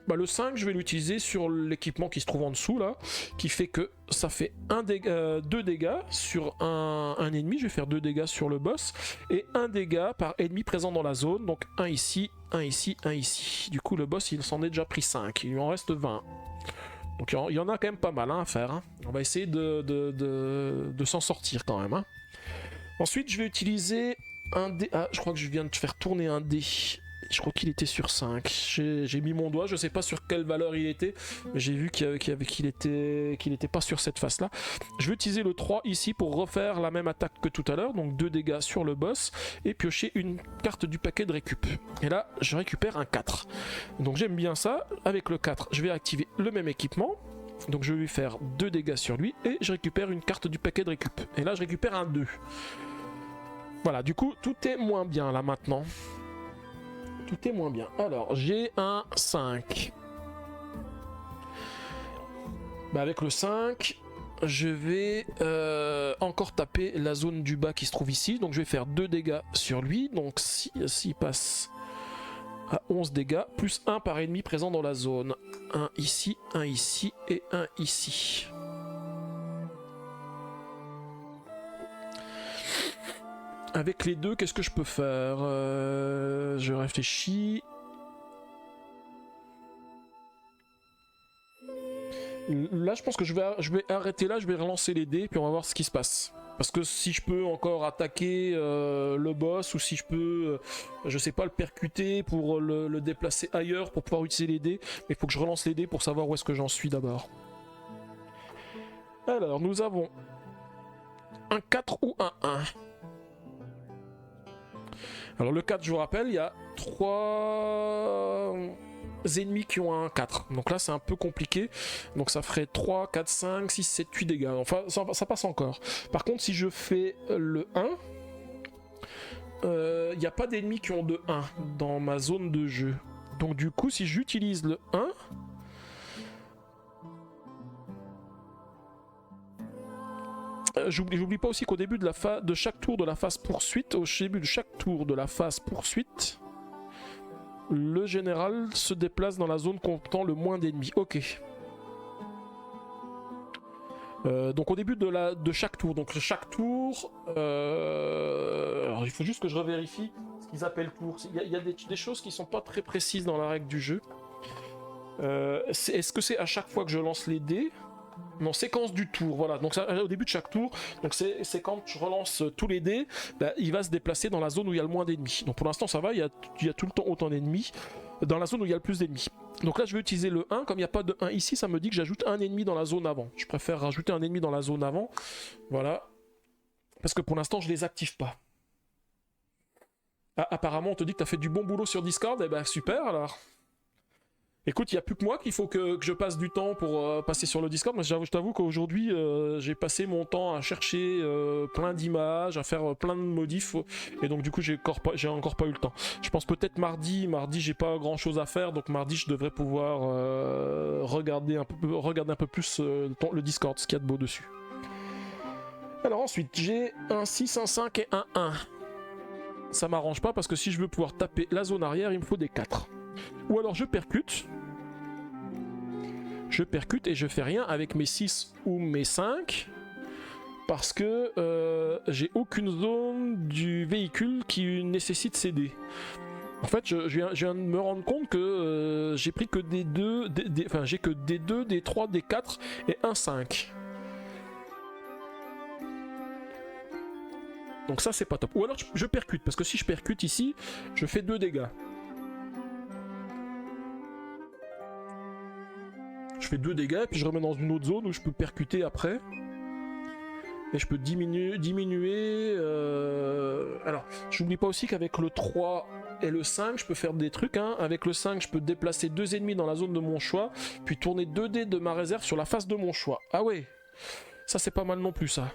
Bah, le 5, je vais l'utiliser sur l'équipement qui se trouve en dessous là, qui fait que ça fait 2 dégâts sur un ennemi. Je vais faire 2 dégâts sur le boss et 1 dégât par ennemi présent dans la zone. Donc un ici, un ici, un ici. Du coup, le boss il s'en est déjà pris 5. Il lui en reste 20. Donc il y en a quand même pas mal hein, à faire. Hein. On va essayer de s'en sortir quand même. Hein. Ensuite, je vais utiliser un dé. Ah, je crois que je viens de faire tourner un dé. Je crois qu'il était sur 5. J'ai mis mon doigt, je sais pas sur quelle valeur il était, mais j'ai vu qu'il était pas sur cette face là. Je vais utiliser le 3 ici pour refaire la même attaque que tout à l'heure, donc 2 dégâts sur le boss, et piocher une carte du paquet de récup. Et là, je récupère un 4. Donc j'aime bien ça. Avec le 4, je vais activer le même équipement. Donc je vais lui faire 2 dégâts sur lui, et je récupère une carte du paquet de récup. Et là, je récupère un 2. Voilà, du coup, tout est moins bien là maintenant. Tout est moins bien. Alors, j'ai un 5. Bah, avec le 5, je vais encore taper la zone du bas qui se trouve ici. Donc, je vais faire 2 dégâts sur lui. Donc, s'il passe à 11 dégâts, plus 1 par ennemi présent dans la zone. Un ici et un ici. Avec les deux, qu'est-ce que je peux faire? Je réfléchis. Là, je pense que je vais arrêter là, je vais relancer les dés, puis on va voir ce qui se passe. Parce que si je peux encore attaquer le boss, ou si je peux, je sais pas, le percuter pour le déplacer ailleurs, pour pouvoir utiliser les dés, mais il faut que je relance les dés pour savoir où est-ce que j'en suis d'abord. Alors, nous avons un 4 ou un 1. Alors le 4, je vous rappelle, il y a 3 ennemis qui ont un 4. Donc là, c'est un peu compliqué. Donc ça ferait 3, 4, 5, 6, 7, 8 dégâts. Enfin, ça passe encore. Par contre, si je fais le 1, il n'y a pas d'ennemis qui ont de 1 dans ma zone de jeu. Donc du coup, si j'utilise le 1... J'oublie pas aussi qu'au début de chaque tour de la phase poursuite, le général se déplace dans la zone comptant le moins d'ennemis. Ok. Donc au début de chaque tour. Donc chaque tour... Alors il faut juste que je revérifie ce qu'ils appellent tour. Il y a des choses qui sont pas très précises dans la règle du jeu. Est-ce que c'est à chaque fois que je lance les dés ? Non, séquence du tour, voilà. Donc ça, au début de chaque tour, donc c'est quand je relance tous les dés, bah, il va se déplacer dans la zone où il y a le moins d'ennemis. Donc pour l'instant ça va, il y a tout le temps autant d'ennemis dans la zone où il y a le plus d'ennemis. Donc là je vais utiliser le 1, comme il n'y a pas de 1 ici, ça me dit que j'ajoute un ennemi dans la zone avant. Je préfère rajouter un ennemi dans la zone avant, voilà. Parce que pour l'instant je les active pas. Ah, apparemment on te dit que tu as fait du bon boulot sur Discord, et ben super alors. Écoute, il n'y a plus que moi qu'il faut que je passe du temps pour passer sur le Discord. Mais je t'avoue qu'aujourd'hui, j'ai passé mon temps à chercher plein d'images, à faire plein de modifs. Et donc, du coup, j'ai encore pas eu le temps. Je pense peut-être mardi, j'ai pas grand chose à faire. Donc, mardi, je devrais pouvoir regarder un peu plus le Discord, ce qu'il y a de beau dessus. Alors, ensuite, j'ai un 6, un 5 et un 1. Ça m'arrange pas parce que si je veux pouvoir taper la zone arrière, il me faut des 4. Ou alors je percute et je fais rien avec mes 6 ou mes 5 parce que j'ai aucune zone du véhicule qui nécessite ces dés. En fait, je viens de me rendre compte que j'ai pris que des 2, enfin j'ai que des 2, des 3, des 4 et un 5. Donc ça c'est pas top. Ou alors je percute, parce que si je percute ici, je fais 2 dégâts. Je fais 2 dégâts, puis je remets dans une autre zone où je peux percuter après. Et je peux diminuer... Alors, j'oublie pas aussi qu'avec le 3 et le 5, je peux faire des trucs. Hein. Avec le 5, je peux déplacer 2 ennemis dans la zone de mon choix, puis tourner 2 dés de ma réserve sur la face de mon choix. Ah ouais, ça c'est pas mal non plus ça.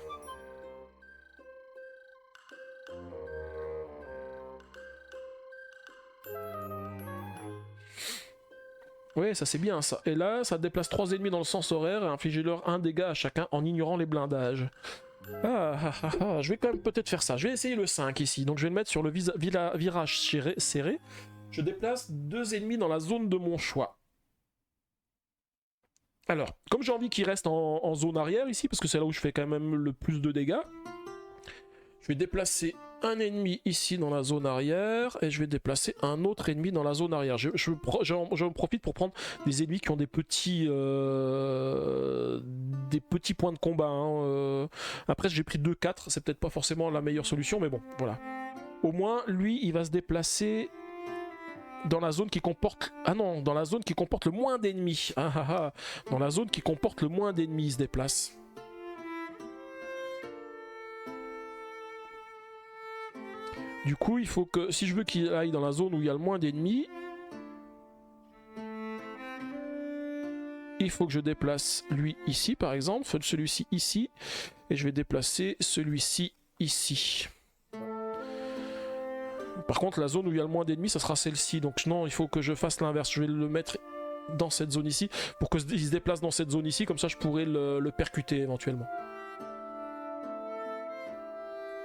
Ouais, ça c'est bien ça. Et là, ça déplace 3 ennemis dans le sens horaire et inflige-leur 1 dégât à chacun en ignorant les blindages. Je vais quand même peut-être faire ça. Je vais essayer le 5 ici. Donc je vais le mettre sur le virage serré. Je déplace 2 ennemis dans la zone de mon choix. Alors, comme j'ai envie qu'il reste en zone arrière ici, parce que c'est là où je fais quand même le plus de dégâts, je vais déplacer un ennemi ici dans la zone arrière et je vais déplacer un autre ennemi dans la zone arrière. J'en profite pour prendre des ennemis qui ont des petits points de combat. Hein. Après, j'ai pris 2-4, c'est peut-être pas forcément la meilleure solution, mais bon, voilà. Au moins, lui, il va se déplacer dans la zone qui comporte... Ah non, dans la zone qui comporte le moins d'ennemis. Dans la zone qui comporte le moins d'ennemis, il se déplace. Du coup, il faut que, si je veux qu'il aille dans la zone où il y a le moins d'ennemis, il faut que je déplace lui ici, par exemple, celui-ci ici, et je vais déplacer celui-ci ici. Par contre, la zone où il y a le moins d'ennemis, ça sera celle-ci. Donc non, il faut que je fasse l'inverse. Je vais le mettre dans cette zone ici, pour qu'il se déplace dans cette zone ici, comme ça je pourrais le percuter éventuellement.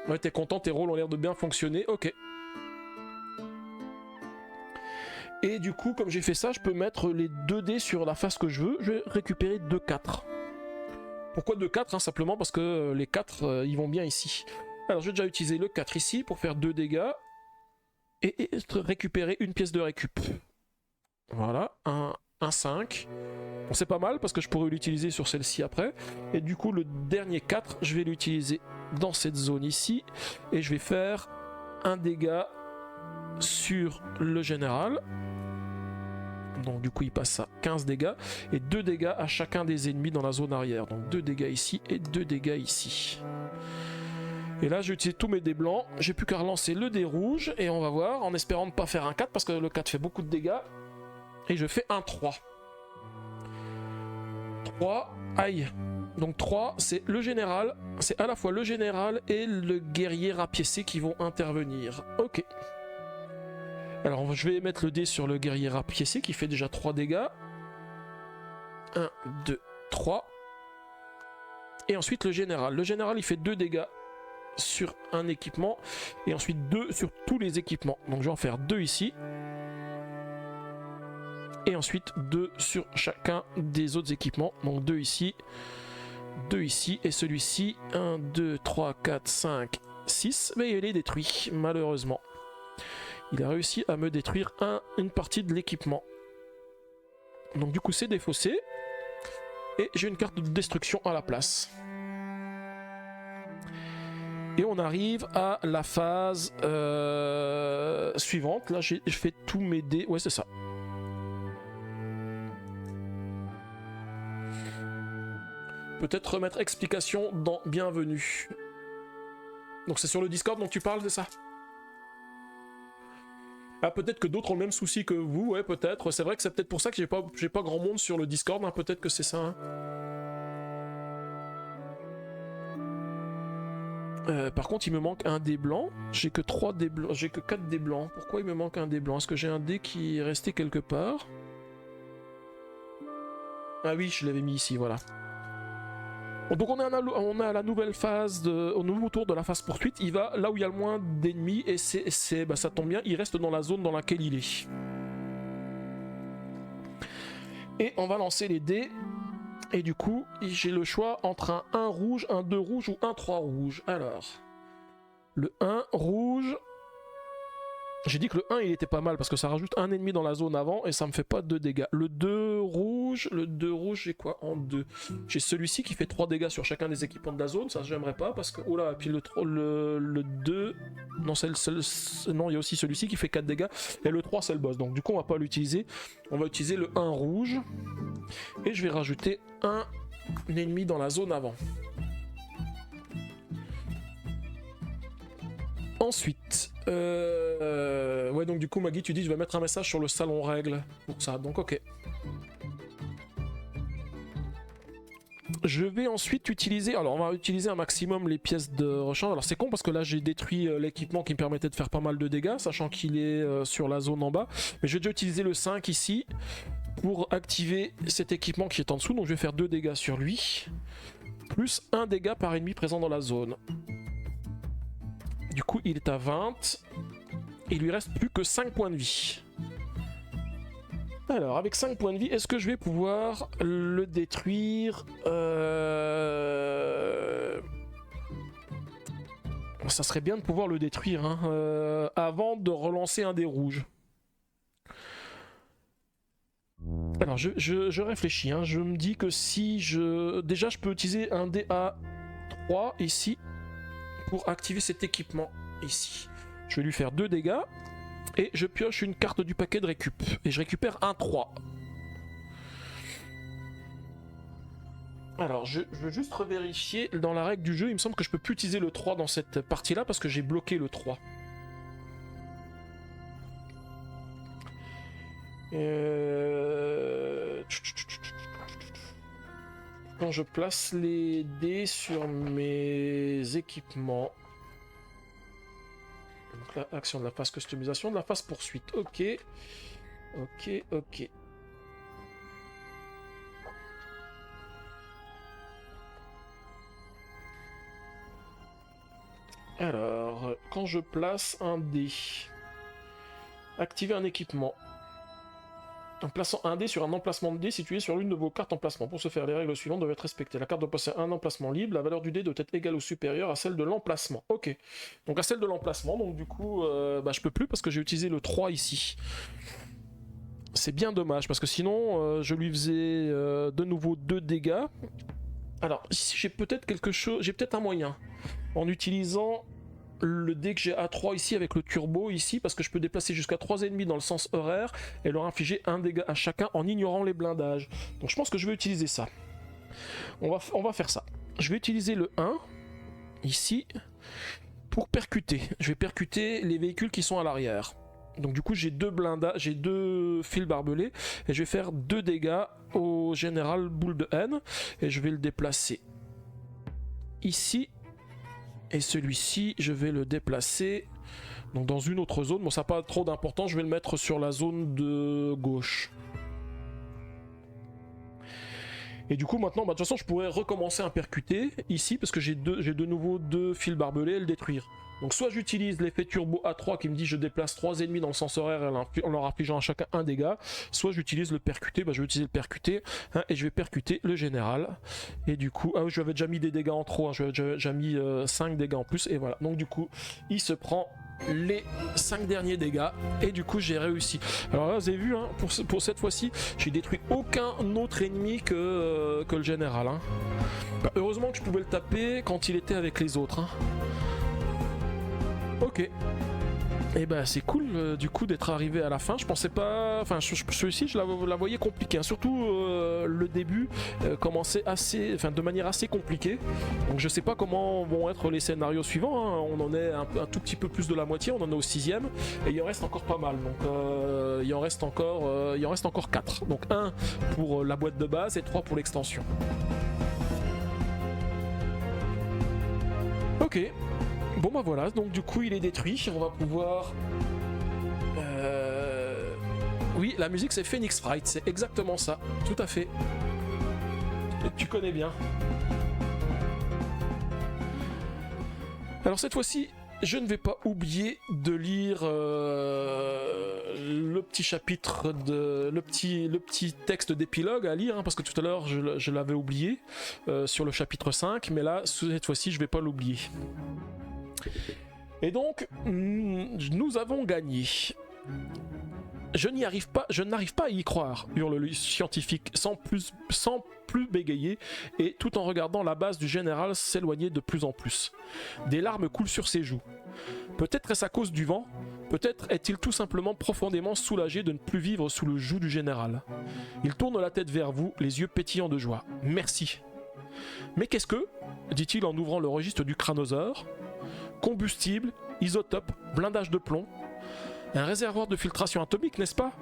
Ouais, t'es content, tes rôles ont l'air de bien fonctionner, ok. Et du coup, comme j'ai fait ça, je peux mettre les 2 dés sur la face que je veux. Je vais récupérer 2-4. Pourquoi 2-4 hein, simplement parce que les 4, ils vont bien ici. Alors, je vais déjà utiliser le 4 ici pour faire 2 dégâts. Et récupérer une pièce de récup. Voilà, un 5. Bon, c'est pas mal parce que je pourrais l'utiliser sur celle-ci après. Et du coup, le dernier 4, je vais l'utiliser dans cette zone ici. Et je vais faire un dégât sur le général. Donc du coup, il passe à 15 dégâts. Et 2 dégâts à chacun des ennemis dans la zone arrière. Donc 2 dégâts ici et 2 dégâts ici. Et là, j'ai utilisé tous mes dés blancs. J'ai plus qu'à relancer le dé rouge. Et on va voir, en espérant ne pas faire un 4 parce que le 4 fait beaucoup de dégâts. Et je fais un 3. 3, aïe. Donc 3, c'est le général. C'est à la fois le général et le guerrier rapiécé qui vont intervenir. Ok. Alors je vais mettre le dé sur le guerrier rapiécé qui fait déjà 3 dégâts. 1, 2, 3. Et ensuite le général. Le général il fait 2 dégâts sur un équipement. Et ensuite 2 sur tous les équipements. Donc je vais en faire 2 ici. Et ensuite 2 sur chacun des autres équipements. Donc 2 ici, 2 ici, et celui-ci, 1, 2, 3, 4, 5, 6. Mais il est détruit, malheureusement. Il a réussi à me détruire une partie de l'équipement. Donc du coup c'est défaussé. Et j'ai une carte de destruction à la place. Et on arrive à la phase suivante. Là je fais tous mes dés. Ouais c'est ça. Peut-être remettre explication dans bienvenue. Donc c'est sur le Discord dont tu parles de ça? Ah peut-être que d'autres ont le même souci que vous, ouais peut-être. C'est vrai que c'est peut-être pour ça que j'ai pas grand monde sur le Discord, hein. Peut-être que c'est ça. Hein. Par contre il me manque un dé blanc. J'ai que 3 dés blancs, j'ai que 4 dés blancs. Pourquoi il me manque un dé blanc? Est-ce que j'ai un dé qui est resté quelque part? Ah oui, je l'avais mis ici, voilà. Donc on est à la nouvelle phase, au nouveau tour de la phase poursuite. Il va là où il y a le moins d'ennemis et ça tombe bien, il reste dans la zone dans laquelle il est. Et on va lancer les dés. Et du coup, j'ai le choix entre un 1 rouge, un 2 rouge ou un 3 rouge. Alors, le 1 rouge, J'ai dit que le 1 il était pas mal parce que ça rajoute un ennemi dans la zone avant et ça me fait pas de dégâts. Le 2 rouge, j'ai quoi en 2? J'ai celui-ci qui fait 3 dégâts sur chacun des équipements de la zone, ça j'aimerais pas parce que... Oh là, et puis le 2... Non, non, il y a aussi celui-ci qui fait 4 dégâts et le 3 c'est le boss. Donc du coup on va pas l'utiliser, on va utiliser le 1 rouge et je vais rajouter un ennemi dans la zone avant. Ensuite, ouais, donc du coup Maggie tu dis je vais mettre un message sur le salon règle pour ça, donc ok. Je vais ensuite utiliser, alors on va utiliser un maximum les pièces de rechange. Alors c'est con parce que là j'ai détruit l'équipement qui me permettait de faire pas mal de dégâts, sachant qu'il est sur la zone en bas. Mais je vais déjà utiliser le 5 ici pour activer cet équipement qui est en dessous, donc je vais faire 2 dégâts sur lui, plus 1 dégât par ennemi présent dans la zone. Du coup, il est à 20. Il lui reste plus que 5 points de vie. Alors, avec 5 points de vie, est-ce que je vais pouvoir le détruire Ça serait bien de pouvoir le détruire hein, avant de relancer un dé rouge. Alors, je réfléchis. Hein. Je me dis que si je... Déjà, je peux utiliser un dé à 3 ici. Pour activer cet équipement ici. Je vais lui faire 2 dégâts et je pioche une carte du paquet de récup et je récupère un 3. Alors je veux juste revérifier dans la règle du jeu, il me semble que je peux plus utiliser le 3 dans cette partie là parce que j'ai bloqué le 3. Quand je place les dés sur mes équipements. Donc là, action de la phase customisation, de la phase poursuite. Ok. Ok. Alors, quand je place un dé, activer un équipement. En plaçant un dé sur un emplacement de dé situé sur l'une de vos cartes emplacement. Pour ce faire, les règles suivantes doivent être respectées. La carte doit posséder un emplacement libre. La valeur du dé doit être égale ou supérieure à celle de l'emplacement. Ok. Donc à celle de l'emplacement. Donc du coup, je peux plus parce que j'ai utilisé le 3 ici. C'est bien dommage parce que sinon, je lui faisais de nouveau 2 dégâts. Alors, ici j'ai peut-être quelque chose... J'ai peut-être un moyen. En utilisant... le dé que j'ai à 3 ici avec le turbo ici parce que je peux déplacer jusqu'à 3 ennemis dans le sens horaire et leur infliger un dégât à chacun en ignorant les blindages. Donc je pense que je vais utiliser ça. On va faire ça. Je vais utiliser le 1 ici pour percuter. Je vais percuter les véhicules qui sont à l'arrière. Donc du coup j'ai 2 blindages, j'ai 2 fils barbelés et je vais faire 2 dégâts au général boule de haine et je vais le déplacer ici. Et celui-ci, je vais le déplacer donc dans une autre zone. Bon, ça n'a pas trop d'importance, je vais le mettre sur la zone de gauche. Et du coup, maintenant, de toute façon, je pourrais recommencer à percuter ici, parce que j'ai de nouveau 2 fils barbelés et le détruire. Donc soit j'utilise l'effet turbo A3 qui me dit je déplace 3 ennemis dans le sens horaire en leur infligeant à chacun un dégât, soit j'utilise le percuter, je vais utiliser le percuter hein, et je vais percuter le général. Et du coup, je lui avais déjà mis des dégâts en trop, hein, je lui avais déjà mis 5 dégâts en plus, et voilà. Donc du coup, il se prend les 5 derniers dégâts et du coup j'ai réussi. Alors là vous avez vu hein, pour cette fois-ci j'ai détruit aucun autre ennemi que le général hein. Heureusement que je pouvais le taper quand il était avec les autres hein. Ok. Et bah c'est cool du coup d'être arrivé à la fin. Je pensais pas. Enfin, celui-ci je la voyais compliquée. Hein. Surtout le début commençait assez. Enfin, de manière assez compliquée. Donc je sais pas comment vont être les scénarios suivants. Hein. On en est un tout petit peu plus de la moitié. On en est au 6ème. Et il en reste encore pas mal. Donc il en reste encore 4. Donc 1 pour la boîte de base et 3 pour l'extension. Ok. Bon bah voilà, donc du coup il est détruit, on va pouvoir... Oui, la musique c'est Phoenix Wright, c'est exactement ça, tout à fait. Et tu connais bien. Alors cette fois-ci, je ne vais pas oublier de lire le petit chapitre, le petit texte d'épilogue à lire, hein, parce que tout à l'heure je l'avais oublié sur le chapitre 5, mais là, cette fois-ci, je ne vais pas l'oublier. Et donc, nous avons gagné. Je n'arrive pas à y croire, hurle le scientifique sans plus bégayer et tout en regardant la base du général s'éloigner de plus en plus. Des larmes coulent sur ses joues. Peut-être est-ce à cause du vent, peut-être est-il tout simplement profondément soulagé de ne plus vivre sous le joug du général. Il tourne la tête vers vous, les yeux pétillants de joie. Merci. Mais qu'est-ce que, dit-il en ouvrant le registre du crânosaure, combustible, isotope, blindage de plomb. Un réservoir de filtration atomique, n'est-ce pas?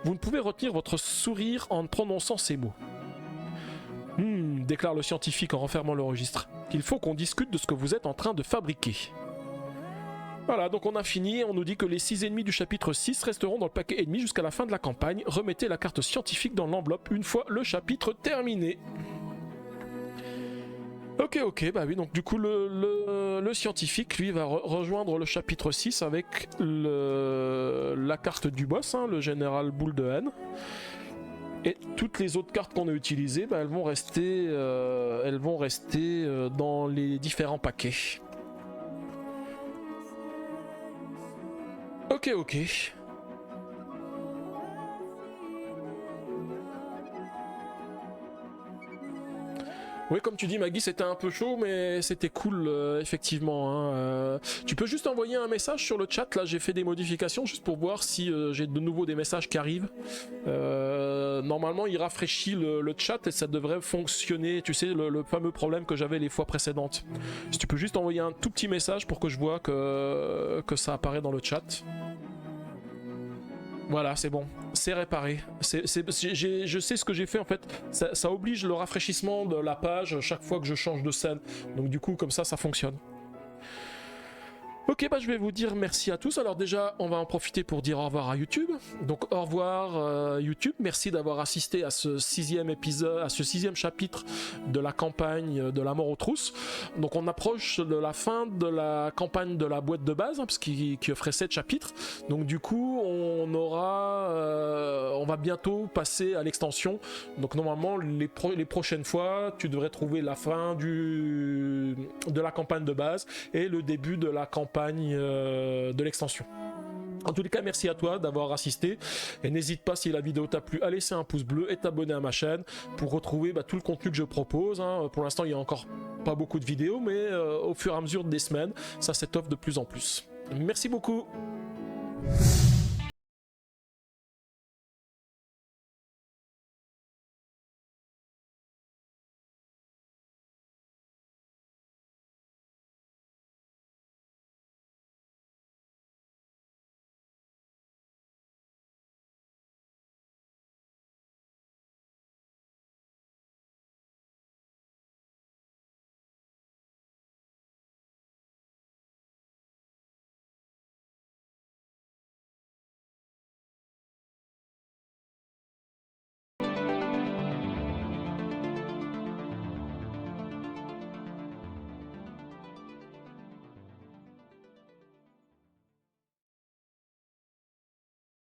Vous ne pouvez retenir votre sourire en prononçant ces mots. Déclare le scientifique en refermant le registre. Il faut qu'on discute de ce que vous êtes en train de fabriquer. Voilà, donc on a fini. On nous dit que les 6 ennemis du chapitre 6 resteront dans le paquet ennemi jusqu'à la fin de la campagne. Remettez la carte scientifique dans l'enveloppe une fois le chapitre terminé. Ok, bah oui, donc du coup le scientifique lui va rejoindre le chapitre 6 avec la carte du boss, hein, le général boule de haine. Et toutes les autres cartes qu'on a utilisées, bah, elles vont rester dans les différents paquets. Ok. Oui, comme tu dis, Maggie, c'était un peu chaud, mais c'était cool, effectivement. Hein. Tu peux juste envoyer un message sur le chat. Là, j'ai fait des modifications juste pour voir si j'ai de nouveau des messages qui arrivent. Normalement, il rafraîchit le chat et ça devrait fonctionner. Tu sais, le fameux problème que j'avais les fois précédentes. Si tu peux juste envoyer un tout petit message pour que je vois que ça apparaît dans le chat. Voilà, c'est bon, c'est réparé. Je sais ce que j'ai fait en fait. Ça oblige le rafraîchissement de la page chaque fois que je change de scène. Donc du coup, comme ça fonctionne. Ok, bah je vais vous dire merci à tous. Alors déjà, on va en profiter pour dire au revoir à YouTube. Donc au revoir YouTube, merci d'avoir assisté à ce 6e épisode, à ce 6e chapitre de la campagne de la mort aux trousses. Donc on approche de la fin de la campagne de la boîte de base, hein, parce qui offrait 7 chapitres. Donc du coup, on va bientôt passer à l'extension. Donc normalement, les prochaines fois, tu devrais trouver la fin de la campagne de base et le début de la campagne de l'extension. En tous les cas, merci à toi d'avoir assisté et n'hésite pas, si la vidéo t'a plu, à laisser un pouce bleu et t'abonner à ma chaîne pour retrouver tout le contenu que je propose. Hein. Pour l'instant, il n'y a encore pas beaucoup de vidéos, mais au fur et à mesure des semaines, ça s'étoffe de plus en plus. Merci beaucoup.